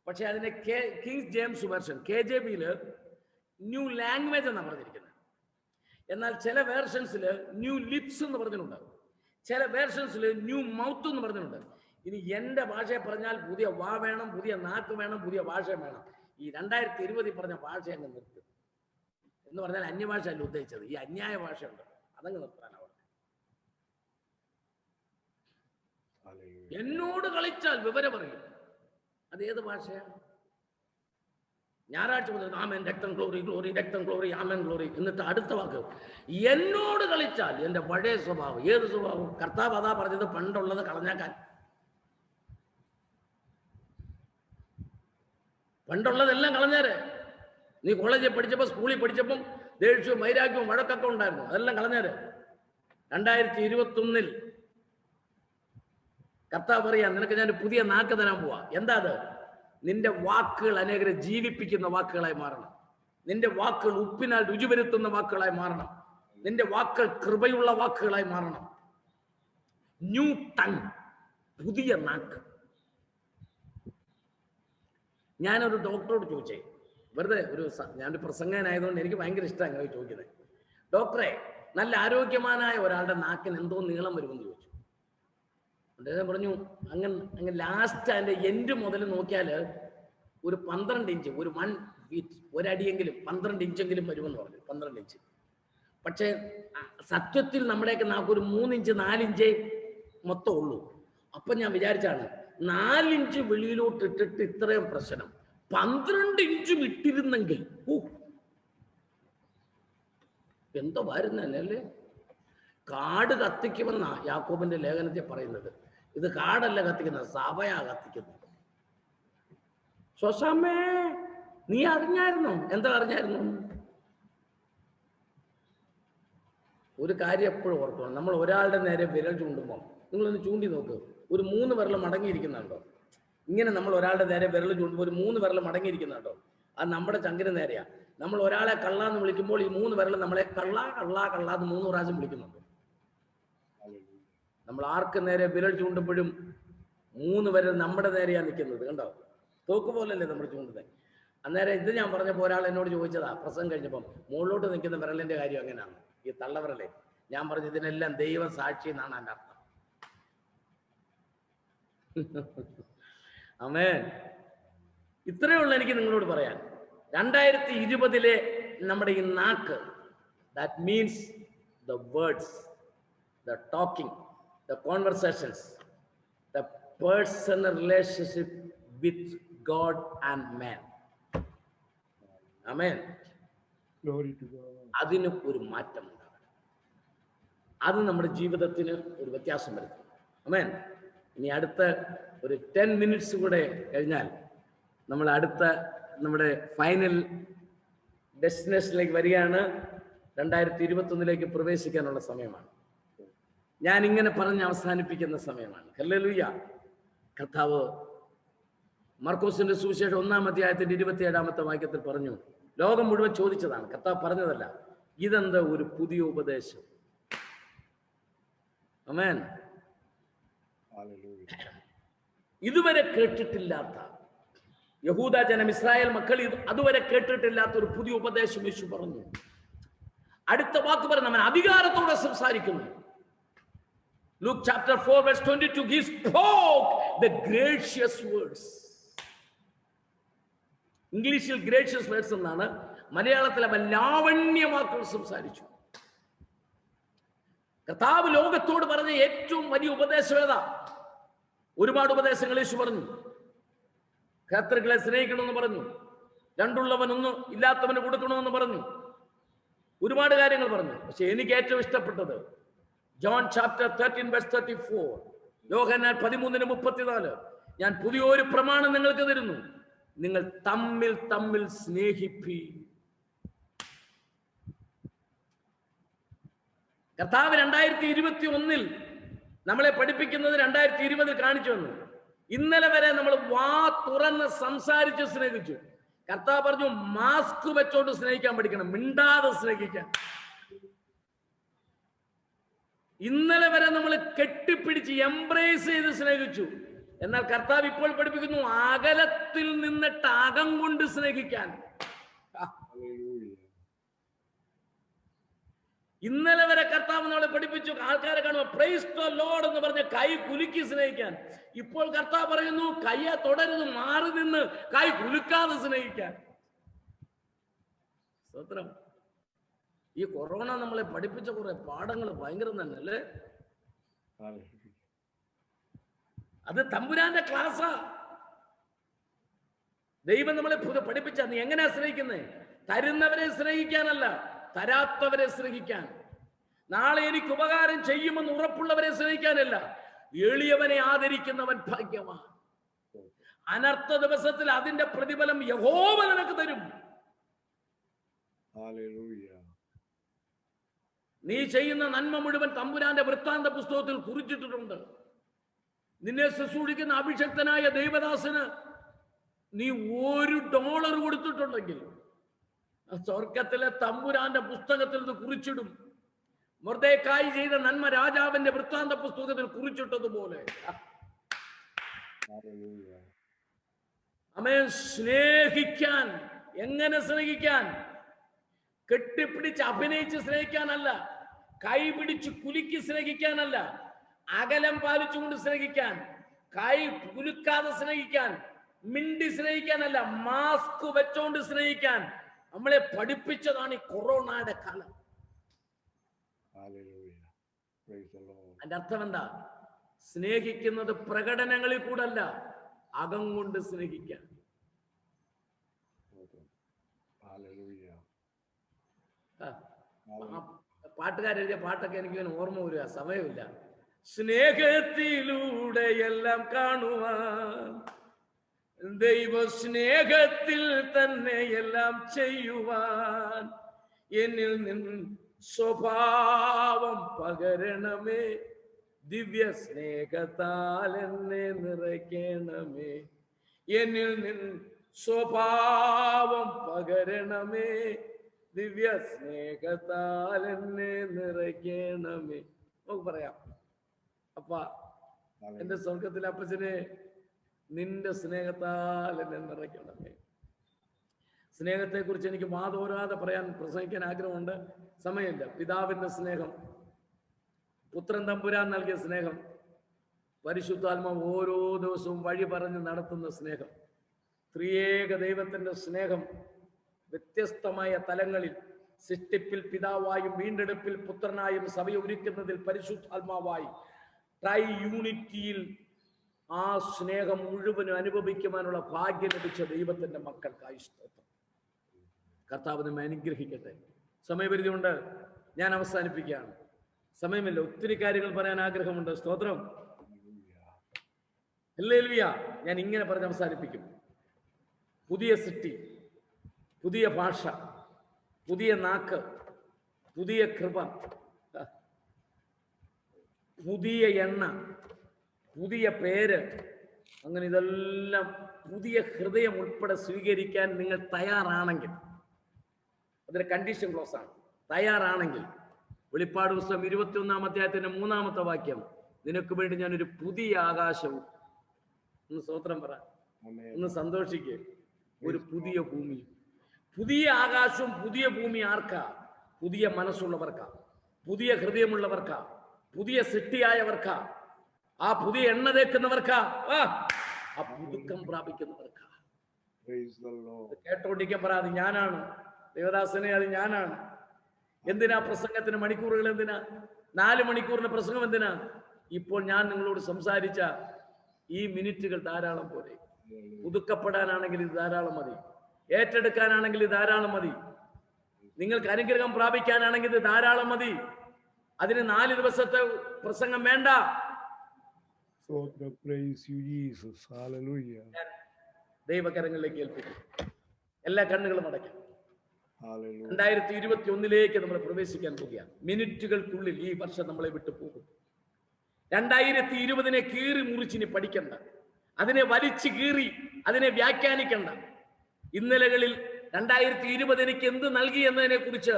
പക്ഷെ അതിന്റെ king James version KJV new language എന്നാണ് പറഞ്ഞിരിക്കുന്നത്. എന്നാൽ ചില വേർഷൻസിൽ ന്യൂ ലിപ്സ് എന്ന് പറഞ്ഞിട്ടുണ്ട്, ചില വേർഷൻസിൽ ന്യൂ മൗത്ത് എന്ന് പറഞ്ഞിട്ടുണ്ട്. ഇനി എൻ്റെ ഭാഷയെ പറഞ്ഞാൽ പുതിയ വാ വേണം, പുതിയ നാക്ക് വേണം, പുതിയ ഭാഷ വേണം. ഈ 2020 പറഞ്ഞ ഭാഷ അങ്ങ് നിർത്തും എന്ന് പറഞ്ഞാൽ അന്യഭാഷ അല്ല ഉദ്ദേശിച്ചത്, ഈ അന്യായ ഭാഷയുണ്ട് അതങ്ങ് നിർത്താനാണ്. എന്നോട് കളിച്ചാൽ വിവരം പറയും. അതേത് ഭാഷയാണ്? ഞായറാഴ്ച മുതൽ ആമേൻ രക്തം ഗ്ലോറി ഗ്ലോറി രക്തം ഗ്ലോറി ആമേൻ ഗ്ലോറി, എന്നിട്ട് അടുത്ത വാക്ക് എന്നോട് കളിച്ചാൽ എൻ്റെ പഴയ സ്വഭാവം. ഏത് സ്വഭാവം? കർത്താവ് അതാ പറഞ്ഞത്, പണ്ടുള്ളത് കളഞ്ഞാക്കാൻ. പണ്ടുള്ളതെല്ലാം കളഞ്ഞേരെ. നീ കോളേജിൽ പഠിച്ചപ്പോൾ, സ്കൂളിൽ പഠിച്ചപ്പം ദേഷ്യവും വൈരാഗ്യവും വഴക്കൊക്കെ ഉണ്ടായിരുന്നു, അതെല്ലാം കളഞ്ഞേരെ. 2021 കർത്താവ് പറയാ, നിനക്ക് ഞാൻ പുതിയ നാക്ക് തരാൻ പോവാ. എന്താ അത്? നിന്റെ വാക്കുകൾ അനേകരെ ജീവിപ്പിക്കുന്ന വാക്കുകളായി മാറണം. നിന്റെ വാക്കുകൾ ഉപ്പിനാൽ രുചി വരുത്തുന്ന വാക്കുകളായി മാറണം. നിന്റെ വാക്കുകൾ കൃപയുള്ള വാക്കുകളായി മാറണം. ന്യൂ ടങ്, പുതിയ നാക്ക്. ഞാനൊരു ഡോക്ടറോട് ചോദിച്ചേ, വെറുതെ ഞാനൊരു പ്രസംഗനായതുകൊണ്ട് എനിക്ക് ഭയങ്കര ഇഷ്ടമാണ് അങ്ങനെ ചോദിക്കുന്നത്. ഡോക്ടറെ, നല്ല ആരോഗ്യവാനായ ഒരാളുടെ നാക്കിന് എന്തോ നീളം വരുമെന്ന് ചോദിച്ചു. അദ്ദേഹം പറഞ്ഞു, അങ്ങനെ ലാസ്റ്റ് അതിൻ്റെ എൻഡ് മുതൽ നോക്കിയാൽ ഒരു 12 ഇഞ്ച്, ഒരു 1 ഫീറ്റ്, ഒരടിയെങ്കിലും 12 ഇഞ്ചെങ്കിലും വരുമെന്ന് പറഞ്ഞു. 12 ഇഞ്ച്. പക്ഷേ സത്യത്തിൽ നമ്മുടെയൊക്കെ നാക്ക് ഒരു 3 ഇഞ്ച് 4 ഇഞ്ചേ മൊത്തം ഉള്ളൂ. അപ്പം ഞാൻ വിചാരിച്ചാണ്, 4 ഇഞ്ച് വെളിയിലോട്ട് ഇട്ടിട്ട് ഇത്രയും പ്രശ്നം, 12 ഇഞ്ചും ഇട്ടിരുന്നെങ്കിൽ എന്തോ വരുന്നല്ലേ. കാട് കത്തിക്കുമെന്നാ യാക്കോബിന്റെ ലേഖനത്തിൽ പറയുന്നത്. ഇത് കാടല്ല കത്തിക്കുന്നത്, സഭയാ കത്തിക്കുന്നത്. ശോശാമ്മേ, നീ അറിഞ്ഞായിരുന്നോ? എന്താ അറിഞ്ഞായിരുന്നു? ഒരു കാര്യം എപ്പോഴും ഓർക്കണം, നമ്മൾ ഒരാളുടെ നേരെ വിരൽ ചൂണ്ടുമ്പോൾ നിങ്ങളൊന്ന് ചൂണ്ടി നോക്ക്, ഒരു 3 വിരൽ മടങ്ങിയിരിക്കുന്നുണ്ടോ? ഇങ്ങനെ നമ്മൾ ഒരാളുടെ നേരെ വിരൽ ചൂണ്ടുമ്പോൾ ഒരു 3 വിരൽ മടങ്ങിയിരിക്കുന്നുണ്ടോ? അത് നമ്മുടെ ചങ്കിന് നേരെയാ. നമ്മൾ ഒരാളെ കള്ളാന്ന് വിളിക്കുമ്പോൾ ഈ 3 വിരൽ നമ്മളെ കള്ളാ കള്ളാ കള്ളാന്ന് 3 പ്രാവശ്യം വിളിക്കുന്നുണ്ട്. നമ്മൾ ആർക്ക് നേരെ വിരൽ ചൂണ്ടുമ്പോഴും 3 വിരൽ നമ്മുടെ നേരെയാണ് നിൽക്കുന്നത്. കണ്ടോ? തോക്ക് പോലല്ലേ നമ്മൾ ചൂണ്ടുന്നത്. അന്നേരം ഇത് ഞാൻ പറഞ്ഞപ്പോൾ ഒരാൾ എന്നോട് ചോദിച്ചതാ പ്രസംഗം കഴിഞ്ഞപ്പം, മുകളിലോട്ട് നിൽക്കുന്ന വിരലിന്റെ കാര്യം എങ്ങനെയാണ്? ഈ തള്ളവിരലെ. ഞാൻ പറഞ്ഞു, ഇതിനെല്ലാം ദൈവം സാക്ഷി എന്നാണ് എൻ്റെ അർത്ഥം. ആമേൻ. ഇത്രയേ ഉള്ളൂ എനിക്ക് നിങ്ങളോട് പറയാൻ. 2020 നമ്മുടെ ഈ നാക്ക്, that means the words, the talking, the conversations, the personal relationship with God and man. Amen. Glory to God. അതിന് ഒരു മാറ്റം ഉണ്ടാകണം. അത് നമ്മുടെ ജീവിതത്തിന് ഒരു വ്യത്യാസം വരുത്തും. Amen. ഇനി അടുത്ത ഒരു 10 minutes കൂടെ കഴിഞ്ഞാൽ നമ്മൾ അടുത്ത നമ്മുടെ ഫൈനൽ ഡെസ്റ്റിനേഷനിലേക്ക് വരികയാണ്. 2021 പ്രവേശിക്കാനുള്ള സമയമാണ്. ഞാൻ ഇങ്ങനെ പറഞ്ഞ് അവസാനിപ്പിക്കുന്ന സമയമാണ്. ഹല്ലേലൂയ. കർത്താവ് മർക്കോസിന്റെ സുവിശേഷം 1-ാം അധ്യായത്തിന്റെ 27-ാമത്തെ വാക്യത്തിൽ പറഞ്ഞു, ലോകം മുഴുവൻ ചോദിച്ചതാണ്, കർത്താവ് പറഞ്ഞതല്ല, ഇതെന്താ ഒരു പുതിയ ഉപദേശം. ആമേൻ. ഇതുവരെ കേട്ടിട്ടില്ലാത്ത, യഹൂദ ജനം, ഇസ്രായേൽ മക്കൾ അതുവരെ കേട്ടിട്ടില്ലാത്ത ഒരു പുതിയ ഉപദേശം യേശു പറഞ്ഞു. അടുത്ത വാക്ക് പറഞ്ഞ അവൻ അധികാരത്തോടെ സംസാരിക്കുന്നു. Luke chapter 4 verse 22, he spoke the gracious words. ഇംഗ്ലീഷിൽ gracious words എന്നാണ്, മലയാളത്തിൽ അവൻ ലാവണ്യവാക്കുകൾ സംസാരിച്ചു. കർത്താവ് ലോകത്തോട് പറഞ്ഞ ഏറ്റവും വലിയ ഉപദേശം ഏതാ? ഒരുപാട് ഉപദേശങ്ങൾ യേശു പറഞ്ഞു. ശത്രുക്കളെ സ്നേഹിക്കണമെന്ന് പറഞ്ഞു, രണ്ടുള്ളവൻ ഒന്ന് ഇല്ലാത്തവന് കൊടുക്കണമെന്ന് പറഞ്ഞു, ഒരുപാട് കാര്യങ്ങൾ പറഞ്ഞു. പക്ഷെ എനിക്ക് ഏറ്റവും ഇഷ്ടപ്പെട്ടത് ജോൺ ചാപ്റ്റർ 13 verse 34, യോഹന്നാൻ 13:34, ഞാൻ പുതിയൊരു പ്രമാണം നിങ്ങൾക്ക് തരുന്നു, നിങ്ങൾ തമ്മിൽ തമ്മിൽ സ്നേഹിപ്പി. കർത്താവ് 2021 നമ്മളെ പഠിപ്പിക്കുന്നത് 2020 കാണിച്ചു വന്നു. ഇന്നലെ വരെ നമ്മൾ വാ തുറന്ന് സംസാരിച്ച് സ്നേഹിച്ചു. കർത്താവ് പറഞ്ഞു, മാസ്ക് വെച്ചോണ്ട് സ്നേഹിക്കാൻ പഠിക്കണം, മിണ്ടാതെ സ്നേഹിക്കാൻ. ഇന്നലെ വരെ നമ്മൾ കെട്ടിപ്പിടിച്ച് എംബ്രേസ് ചെയ്ത് സ്നേഹിച്ചു. എന്നാൽ കർത്താവ് ഇപ്പോൾ പഠിപ്പിക്കുന്നു, അകലത്തിൽ നിന്നിട്ട് അകം കൊണ്ട് സ്നേഹിക്കാൻ. ഇന്നലെ വരെ കർത്താവ് നമ്മളെ പഠിപ്പിച്ചു, ആൾക്കാരെ കാണുമ്പോൾ പ്രൈസ് ദി ലോർഡ് എന്ന് പറഞ്ഞ് കൈ കുലുക്കി സ്നേഹിക്കാൻ. ഇപ്പോൾ കർത്താവ് പറയുന്നു കയ്യെ തുടരുത്, മാറി നിന്ന് കൈ കുലുക്കാതെ സ്നേഹിക്കാൻ. സ്തോത്രം. ഈ കൊറോണ നമ്മളെ പഠിപ്പിച്ച കുറെ പാഠങ്ങൾ ഭയങ്കരം തന്നെ അല്ലേ? അത് തമ്പുരാന്റെ ക്ലാസ്സാ. ദൈവം നമ്മളെ പഠിപ്പിച്ച നീ എങ്ങനെയാ സ്നേഹിക്കുന്നത്? തരുന്നവരെ സ്നേഹിക്കാനല്ല, തരാത്തവരെ സ്നേഹിക്കാൻ. നാളെ എനിക്ക് ഉപകാരം ചെയ്യുമെന്ന് ഉറപ്പുള്ളവരെ സ്നേഹിക്കാനല്ല, എളിയവനെ ആദരിക്കുന്നവൻ ഭാഗ്യവാൻ. അനർത്ഥ ദിവസത്തിൽ അതിന്റെ പ്രതിഫലം യഹോവ നിനക്ക് തരും. നീ ചെയ്യുന്ന നന്മ മുഴുവൻ തമ്പുരാന്റെ വൃത്താന്ത പുസ്തകത്തിൽ കുറിച്ചിട്ടിട്ടുണ്ട്. നിന്നെ ശുശ്രൂഷിക്കുന്ന അഭിഷക്തനായ ദൈവദാസന് നീ $1 കൊടുത്തിട്ടുണ്ടെങ്കിൽ സ്വർഗത്തിലെ തമ്പുരാന്റെ പുസ്തകത്തിൽ ഇത് കുറിച്ചിടും. മൊർദെഖായി ചെയ്ത നന്മ രാജാവിന്റെ വൃത്താന്ത പുസ്തകത്തിൽ കുറിച്ചിട്ടതുപോലെ. ആമേൻ. സ്നേഹിക്കാൻ. എങ്ങനെ സ്നേഹിക്കാൻ? കെട്ടിപ്പിടിച്ച് അഭിനയിച്ച് സ്നേഹിക്കാനല്ല, കൈ പിടിച്ച് കുലുക്കി സ്നേഹിക്കാനല്ല, അകലം പാലിച്ചുകൊണ്ട് സ്നേഹിക്കാൻ, കൈ കുലുക്കാതെ സ്നേഹിക്കാൻ, മിണ്ടി സ്നേഹിക്കാനല്ല, മാസ്ക് വെച്ചോണ്ട് സ്നേഹിക്കാൻ നമ്മളെ പഠിപ്പിച്ചതാണ് ഈ കൊറോണയുടെ കാലം. അതിന്റെ അർത്ഥം എന്താ? സ്നേഹിക്കുന്നത് പ്രകടനങ്ങളിൽ കൂടല്ല, അകം കൊണ്ട് സ്നേഹിക്കാൻ. പാട്ടുകാരെഴുതിയ പാട്ടൊക്കെ എനിക്ക് ഓർമ്മ വരിക, സമയമില്ല. സ്നേഹത്തിലൂടെ എല്ലാം കാണുവാൻ, ദൈവ സ്നേഹത്തിൽ തന്നെ എല്ലാം ചെയ്യുവാൻ, എന്നിൽ നിന്ന് സ്വഭാവം പകരണമേ, ദിവ്യ സ്നേഹത്താൽ എന്നെ നിറയ്ക്കണമേ. എന്നിൽ നിന്ന് സ്വഭാവം പകരണമേ, ദിവ്യ സ്നേഹത്താൽ എന്നെ നിറയ്ക്കണമേ. നമുക്ക് പറയാം, അപ്പ എന്റെ സ്വർഗത്തിലെ അപ്പച്ചനെ നിന്റെ സ്നേഹത്താൽ എന്നെ നിറയ്ക്കണമേ. സ്നേഹത്തെ കുറിച്ച് എനിക്ക് വാദോരാതെ പ്രസംഗിക്കാൻ ആഗ്രഹമുണ്ട്, സമയമില്ല. പിതാവിന്റെ സ്നേഹം, പുത്രൻ തമ്പുരാൻ നൽകിയ സ്നേഹം, പരിശുദ്ധാത്മാവ് ഓരോ ദിവസവും വഴി പറഞ്ഞ് നടത്തുന്ന സ്നേഹം, ത്രിയേക ദൈവത്തിന്റെ സ്നേഹം വ്യത്യസ്തമായ തലങ്ങളിൽ, സൃഷ്ടിപ്പിൽ പിതാവായും വീണ്ടെടുപ്പിൽ പുത്രനായും സഭയെ ഒരുക്കുന്നതിൽ പരിശുദ്ധാത്മാവായി ട്രൈ യൂണിറ്റിയിൽ ആ സ്നേഹം മുഴുവനും അനുഭവിക്കുവാനുള്ള ഭാഗ്യം ലഭിച്ച ദൈവത്തിന്റെ മക്കൾക്കായി സ്തോത്രം. കർത്താവ് നമ്മെ അനുഗ്രഹിക്കട്ടെ. സമയപരിധി കൊണ്ട് ഞാൻ അവസാനിപ്പിക്കുകയാണ്. സമയമില്ല, ഒത്തിരി കാര്യങ്ങൾ പറയാൻ ആഗ്രഹമുണ്ട്. സ്തോത്രം. ഹല്ലേലൂയ. ഞാൻ ഇങ്ങനെ പറഞ്ഞ് അവസാനിപ്പിക്കും. പുതിയ സൃഷ്ടി, പുതിയ ഭാഷ, പുതിയ നാക്ക്, പുതിയ കൃപ, പുതിയ എണ്ണ, പുതിയ പേര്, അങ്ങനെ ഇതെല്ലാം പുതിയ ഹൃദയം ഉൾപ്പെടെ സ്വീകരിക്കാൻ നിങ്ങൾ തയ്യാറാണെങ്കിൽ, അതിന്റെ കണ്ടീഷൻ ക്ലോസ് ആണ്, തയ്യാറാണെങ്കിൽ, വെളിപ്പാട് പുസ്തകം 21-ാം അധ്യായത്തിന്റെ 3-ാമത്തെ വാക്യം, നിനക്ക് വേണ്ടി ഞാനൊരു പുതിയ ആകാശവും, ഒന്ന് സ്തോത്രം പറ, ഒന്ന് സന്തോഷിക്കുക, ഒരു പുതിയ ഭൂമി. പുതിയ ആകാശവും പുതിയ ഭൂമി ആർക്കാ? പുതിയ മനസ്സുള്ളവർക്കാ, പുതിയ ഹൃദയമുള്ളവർക്കാ, പുതിയ സൃഷ്ടിയായവർക്കാ, ആ പുതിയ എണ്ണ തേക്കുന്നവർക്കാ, ആ പുതുക്കം പ്രാപിക്കുന്നവർക്കാ. കേട്ടോണ്ടിരിക്കാൻ പറ, അത് ഞാനാണ് ദേവദാസനെ, അത് ഞാനാണ്. എന്തിനാ പ്രസംഗത്തിന് മണിക്കൂറുകൾ? എന്തിനാ 4 മണിക്കൂറിന്റെ പ്രസംഗം? എന്തിനാ? ഇപ്പോൾ ഞാൻ നിങ്ങളോട് സംസാരിച്ച ഈ മിനിറ്റുകൾ ധാരാളം പോലെ. പുതുക്കപ്പെടാനാണെങ്കിൽ ഇത് ധാരാളം മതി, ഏറ്റെടുക്കാനാണെങ്കിൽ ഇത് ധാരാളം മതി, നിങ്ങൾക്ക് അനുഗ്രഹം പ്രാപിക്കാനാണെങ്കിൽ ഇത് ധാരാളം മതി. അതിന് 4 ദിവസത്തെ പ്രസംഗം വേണ്ട. ദൈവകരങ്ങളിലേക്ക് ഏൽപ്പിക്കും. എല്ലാ കണ്ണുകളും അടയ്ക്കാം. 2021 നമ്മൾ പ്രവേശിക്കാൻ പോവുകയാണ്. മിനിറ്റുകൾക്കുള്ളിൽ ഈ വർഷം നമ്മളെ വിട്ടു പോകും. 2020 കീറി മുറിച്ചിനി പഠിക്കണ്ട, അതിനെ വലിച്ചു കീറി അതിനെ വ്യാഖ്യാനിക്കണ്ട. ഇന്നലകളിൽ 2020 എനിക്ക് എന്ത് നൽകി എന്നതിനെ കുറിച്ച്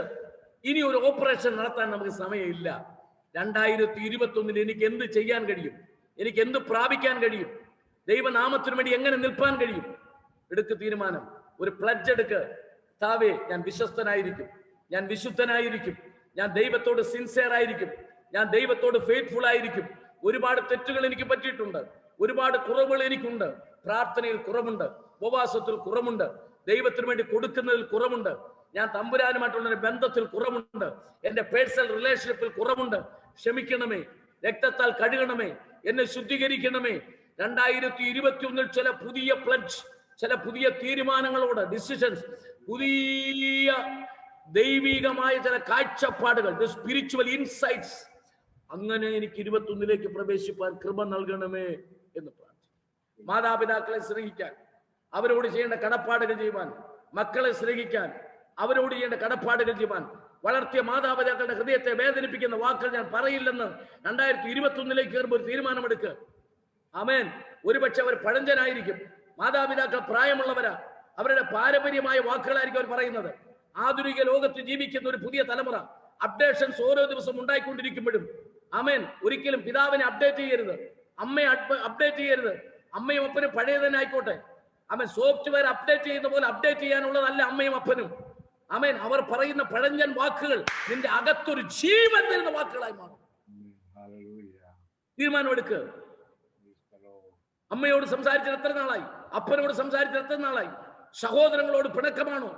ഇനി ഒരു ഓപ്പറേഷൻ നടത്താൻ നമുക്ക് സമയമില്ല. 2021 എനിക്ക് എന്ത് ചെയ്യാൻ കഴിയും, എനിക്ക് എന്ത് പ്രാപിക്കാൻ കഴിയും, ദൈവനാമത്തിനു വേണ്ടി എങ്ങനെ നിൽപ്പാൻ കഴിയും? എടുക്ക് തീരുമാനം, ഒരു പ്ലഡ്ജ് എടുക്ക്. കർത്താവേ, ഞാൻ വിശ്വസ്തനായിരിക്കും, ഞാൻ വിശുദ്ധനായിരിക്കും, ഞാൻ ദൈവത്തോട് സിൻസിയർ ആയിരിക്കും. ഞാൻ ദൈവത്തോട് ഫെയ്ത്ത്ഫുൾ ആയിരിക്കും. ഒരുപാട് തെറ്റുകൾ എനിക്ക് പറ്റിയിട്ടുണ്ട്. ഒരുപാട് കുറവുകൾ എനിക്കുണ്ട്. പ്രാർത്ഥനയിൽ കുറവുണ്ട്, ഉപവാസത്തിൽ കുറവുണ്ട്, ദൈവത്തിന് വേണ്ടി കൊടുക്കുന്നതിൽ കുറവുണ്ട്, ഞാൻ തമ്പുരാനുമായിട്ടുള്ള ബന്ധത്തിൽ കുറവുണ്ട്, എന്റെ പേഴ്സണൽ റിലേഷൻഷിപ്പിൽ കുറവുണ്ട്. ക്ഷമിക്കണമേ, രക്തത്താൽ കഴുകണമേ, എന്നെ ശുദ്ധീകരിക്കണമേ. 2021 ചില പുതിയ പ്ലഡ്ജ്, ചില പുതിയ തീരുമാനങ്ങളോട്, ഡിസിഷൻസ്, പുതിയ ദൈവികമായ ചില കാഴ്ചപ്പാടുകൾ, സ്പിരിച്വൽ ഇൻസൈറ്റ്സ്, അങ്ങനെ എനിക്ക് 21 പ്രവേശിപ്പാൻ കൃപ നൽകണമേ എന്ന് പ്രാർത്ഥിക്കും. മാതാപിതാക്കളെ സ്നേഹിക്കാൻ, അവരോട് ചെയ്യേണ്ട കടപ്പാടുകൾ ചെയ്യുവാൻ, മക്കളെ സ്നേഹിക്കാൻ, അവരോട് ചെയ്യേണ്ട കടപ്പാടുകൾ ചെയ്യുവാൻ, വളർത്തിയ മാതാപിതാക്കളുടെ ഹൃദയത്തെ വേദനിപ്പിക്കുന്ന വാക്കുകൾ ഞാൻ പറയില്ലെന്ന് 2021 കയറുമ്പോൾ ഒരു തീരുമാനമെടുക്കുക. ആമേൻ. ഒരുപക്ഷെ അവർ പഴഞ്ചനായിരിക്കും, മാതാപിതാക്കൾ പ്രായമുള്ളവരാ, അവരുടെ പാരമ്പര്യമായ വാക്കുകളായിരിക്കും അവർ പറയുന്നത്. ആധുനിക ലോകത്ത് ജീവിക്കുന്ന ഒരു പുതിയ തലമുറ, അപ്ഡേഷൻസ് ഓരോ ദിവസം ഉണ്ടായിക്കൊണ്ടിരിക്കുമ്പോഴും ആമേൻ, ഒരിക്കലും പിതാവിനെ അപ്ഡേറ്റ് ചെയ്യരുത്, അമ്മയെ അപ്ഡേറ്റ് ചെയ്യരുത്. അമ്മയും അപ്പനും പഴയ തന്നെ ആയിക്കോട്ടെ. ആമേൻ. സോഫ്റ്റ്വെയർ അപ്ഡേറ്റ് ചെയ്യുന്ന പോലെ അപ്ഡേറ്റ് ചെയ്യാനുള്ളതല്ല അമ്മയും അപ്പനും. ആമേൻ. അവർ പറയുന്ന പഴഞ്ചൻ വാക്കുകൾ നിന്റെ അകത്തൊരു ജീവൻ തരുന്ന വാക്കുകളായി മാറും. തീരുമാനമെടുക്കുക. അമ്മയോട് സംസാരിച്ചത് എത്ര നാളായി? അപ്പനോട് സംസാരിച്ചത് എത്ര നാളായി? സഹോദരങ്ങളോട് പിണക്കമാണോ?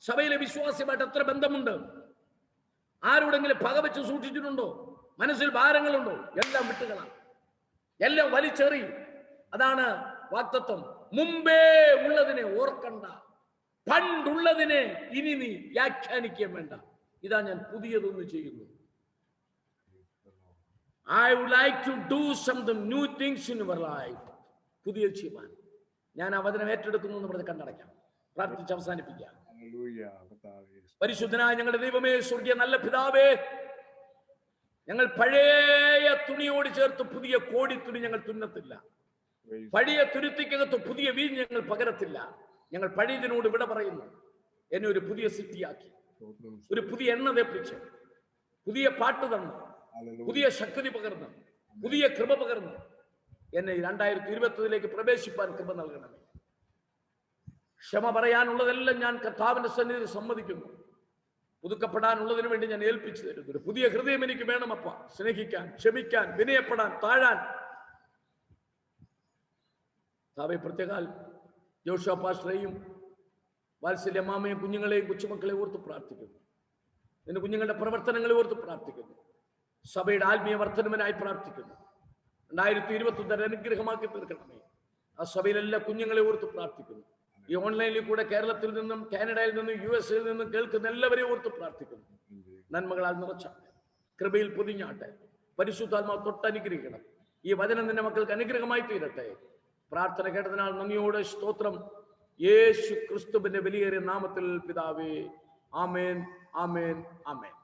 സഭയിലെ വിശ്വാസിയുമായിട്ട് എത്ര ബന്ധമുണ്ട്? ആരോടെങ്കിലും പകവെച്ച് സൂക്ഷിച്ചിട്ടുണ്ടോ? മനസ്സിൽ ഭാരങ്ങളുണ്ടോ? എല്ലാം വിട്ടുകളാണ്, എല്ലാം വലിച്ചെറി. അതാണ് വാഗ്ദത്തം. മുമ്പേ ഉള്ളതിനെ ഓർക്കണ്ട, പണ്ടുള്ളതിനെ ഇനി നീ വ്യാഖ്യാനിക്കാൻ വേണ്ട. ഇതാ ഞാൻ പുതിയതൊന്ന് ചെയ്യുന്നു. I would like to do something new things in your life. പുതിയ ചെയ്യുവാൻ ഞാൻ ആ വചനം ഏറ്റെടുക്കുന്നു എന്ന് പറഞ്ഞ് കണ്ണടയ്ക്കാം. പ്രാർത്ഥിച്ച് അവസാനിപ്പിക്കാം. പരിശുദ്ധനായ ഞങ്ങളുടെ ദൈവമേ, സ്വർഗീയ നല്ല പിതാവേ, ഞങ്ങൾ പഴയ തുണിയോട് ചേർത്ത് പുതിയ കോടി തുണി ഞങ്ങൾ തുന്നത്തില്ല. പഴയ തുരുത്തിക്കകത്ത് പുതിയ വീഞ്ഞ് ഞങ്ങൾ പകരത്തില്ല. ഞങ്ങൾ പഴയതിനോട് വിട പറയുന്നു. എന്നെ ഒരു പുതിയ സിദ്ധിയാക്കി, ഒരു പുതിയ എണ്ണ തേപ്പിച്ച്, പുതിയ പാട്ട് തന്ന്, പുതിയ ശക്തി പകർന്ന്, പുതിയ കൃപ പകർന്ന് എന്നെ 2021 പ്രവേശിപ്പാൻ കൃപ നൽകണമേ. ക്ഷമ പറയാനുള്ളതെല്ലാം ഞാൻ കർത്താവിന്റെ സന്നിധിയിൽ സമ്മതിക്കുന്നു. പുതുക്കപ്പെടാനുള്ളതിനു വേണ്ടി ഞാൻ ഏൽപ്പിച്ചു തരുന്നു. ഒരു പുതിയ ഹൃദയം എനിക്ക് വേണമപ്പ. സ്നേഹിക്കാൻ, ക്ഷമിക്കാൻ, വിനയപ്പെടാൻ, താഴാൻ. പ്രത്യേകാൽ ജോഷുവ പാസ്റ്ററെയും വാത്സല്യ മാമയും കുഞ്ഞുങ്ങളെയും കൊച്ചുമക്കളെ ഓർത്ത് പ്രാർത്ഥിക്കുന്നു. എന്റെ കുഞ്ഞുങ്ങളുടെ പ്രവർത്തനങ്ങളെ ഓർത്ത് പ്രാർത്ഥിക്കുന്നു. സഭയുടെ ആത്മീയ വർധനവിനായി പ്രാർത്ഥിക്കുന്നു. 2021 അനുഗ്രഹമാക്കി തീർക്കണമേ. ആ സഭയിലെല്ലാ കുഞ്ഞുങ്ങളെ ഓർത്ത് പ്രാർത്ഥിക്കുന്നു. ഈ ഓൺലൈനിൽ കൂടെ കേരളത്തിൽ നിന്നും കാനഡയിൽ നിന്നും USA നിന്നും കേൾക്കുന്ന എല്ലാവരെയും ഓർത്ത് പ്രാർത്ഥിക്കുന്നു. നന്മകളാൽ നിറച്ചാട്ടെ, കൃപയിൽ പൊതിഞ്ഞാട്ടെ, പരിശുദ്ധാത്മാവ് തൊട്ടനുഗ്രഹിക്കണം. ഈ വചനം നിന്റെ മക്കൾക്ക് അനുഗ്രഹമായി തീരട്ടെ. പ്രാർത്ഥന കേട്ടതിനാൽ നന്ദിയോടെ സ്തോത്രം. യേശു ക്രിസ്തുവിന്റെ വലിയേറിയ നാമത്തിൽ പിതാവേ, ആമേൻ, ആമേൻ, ആമേൻ.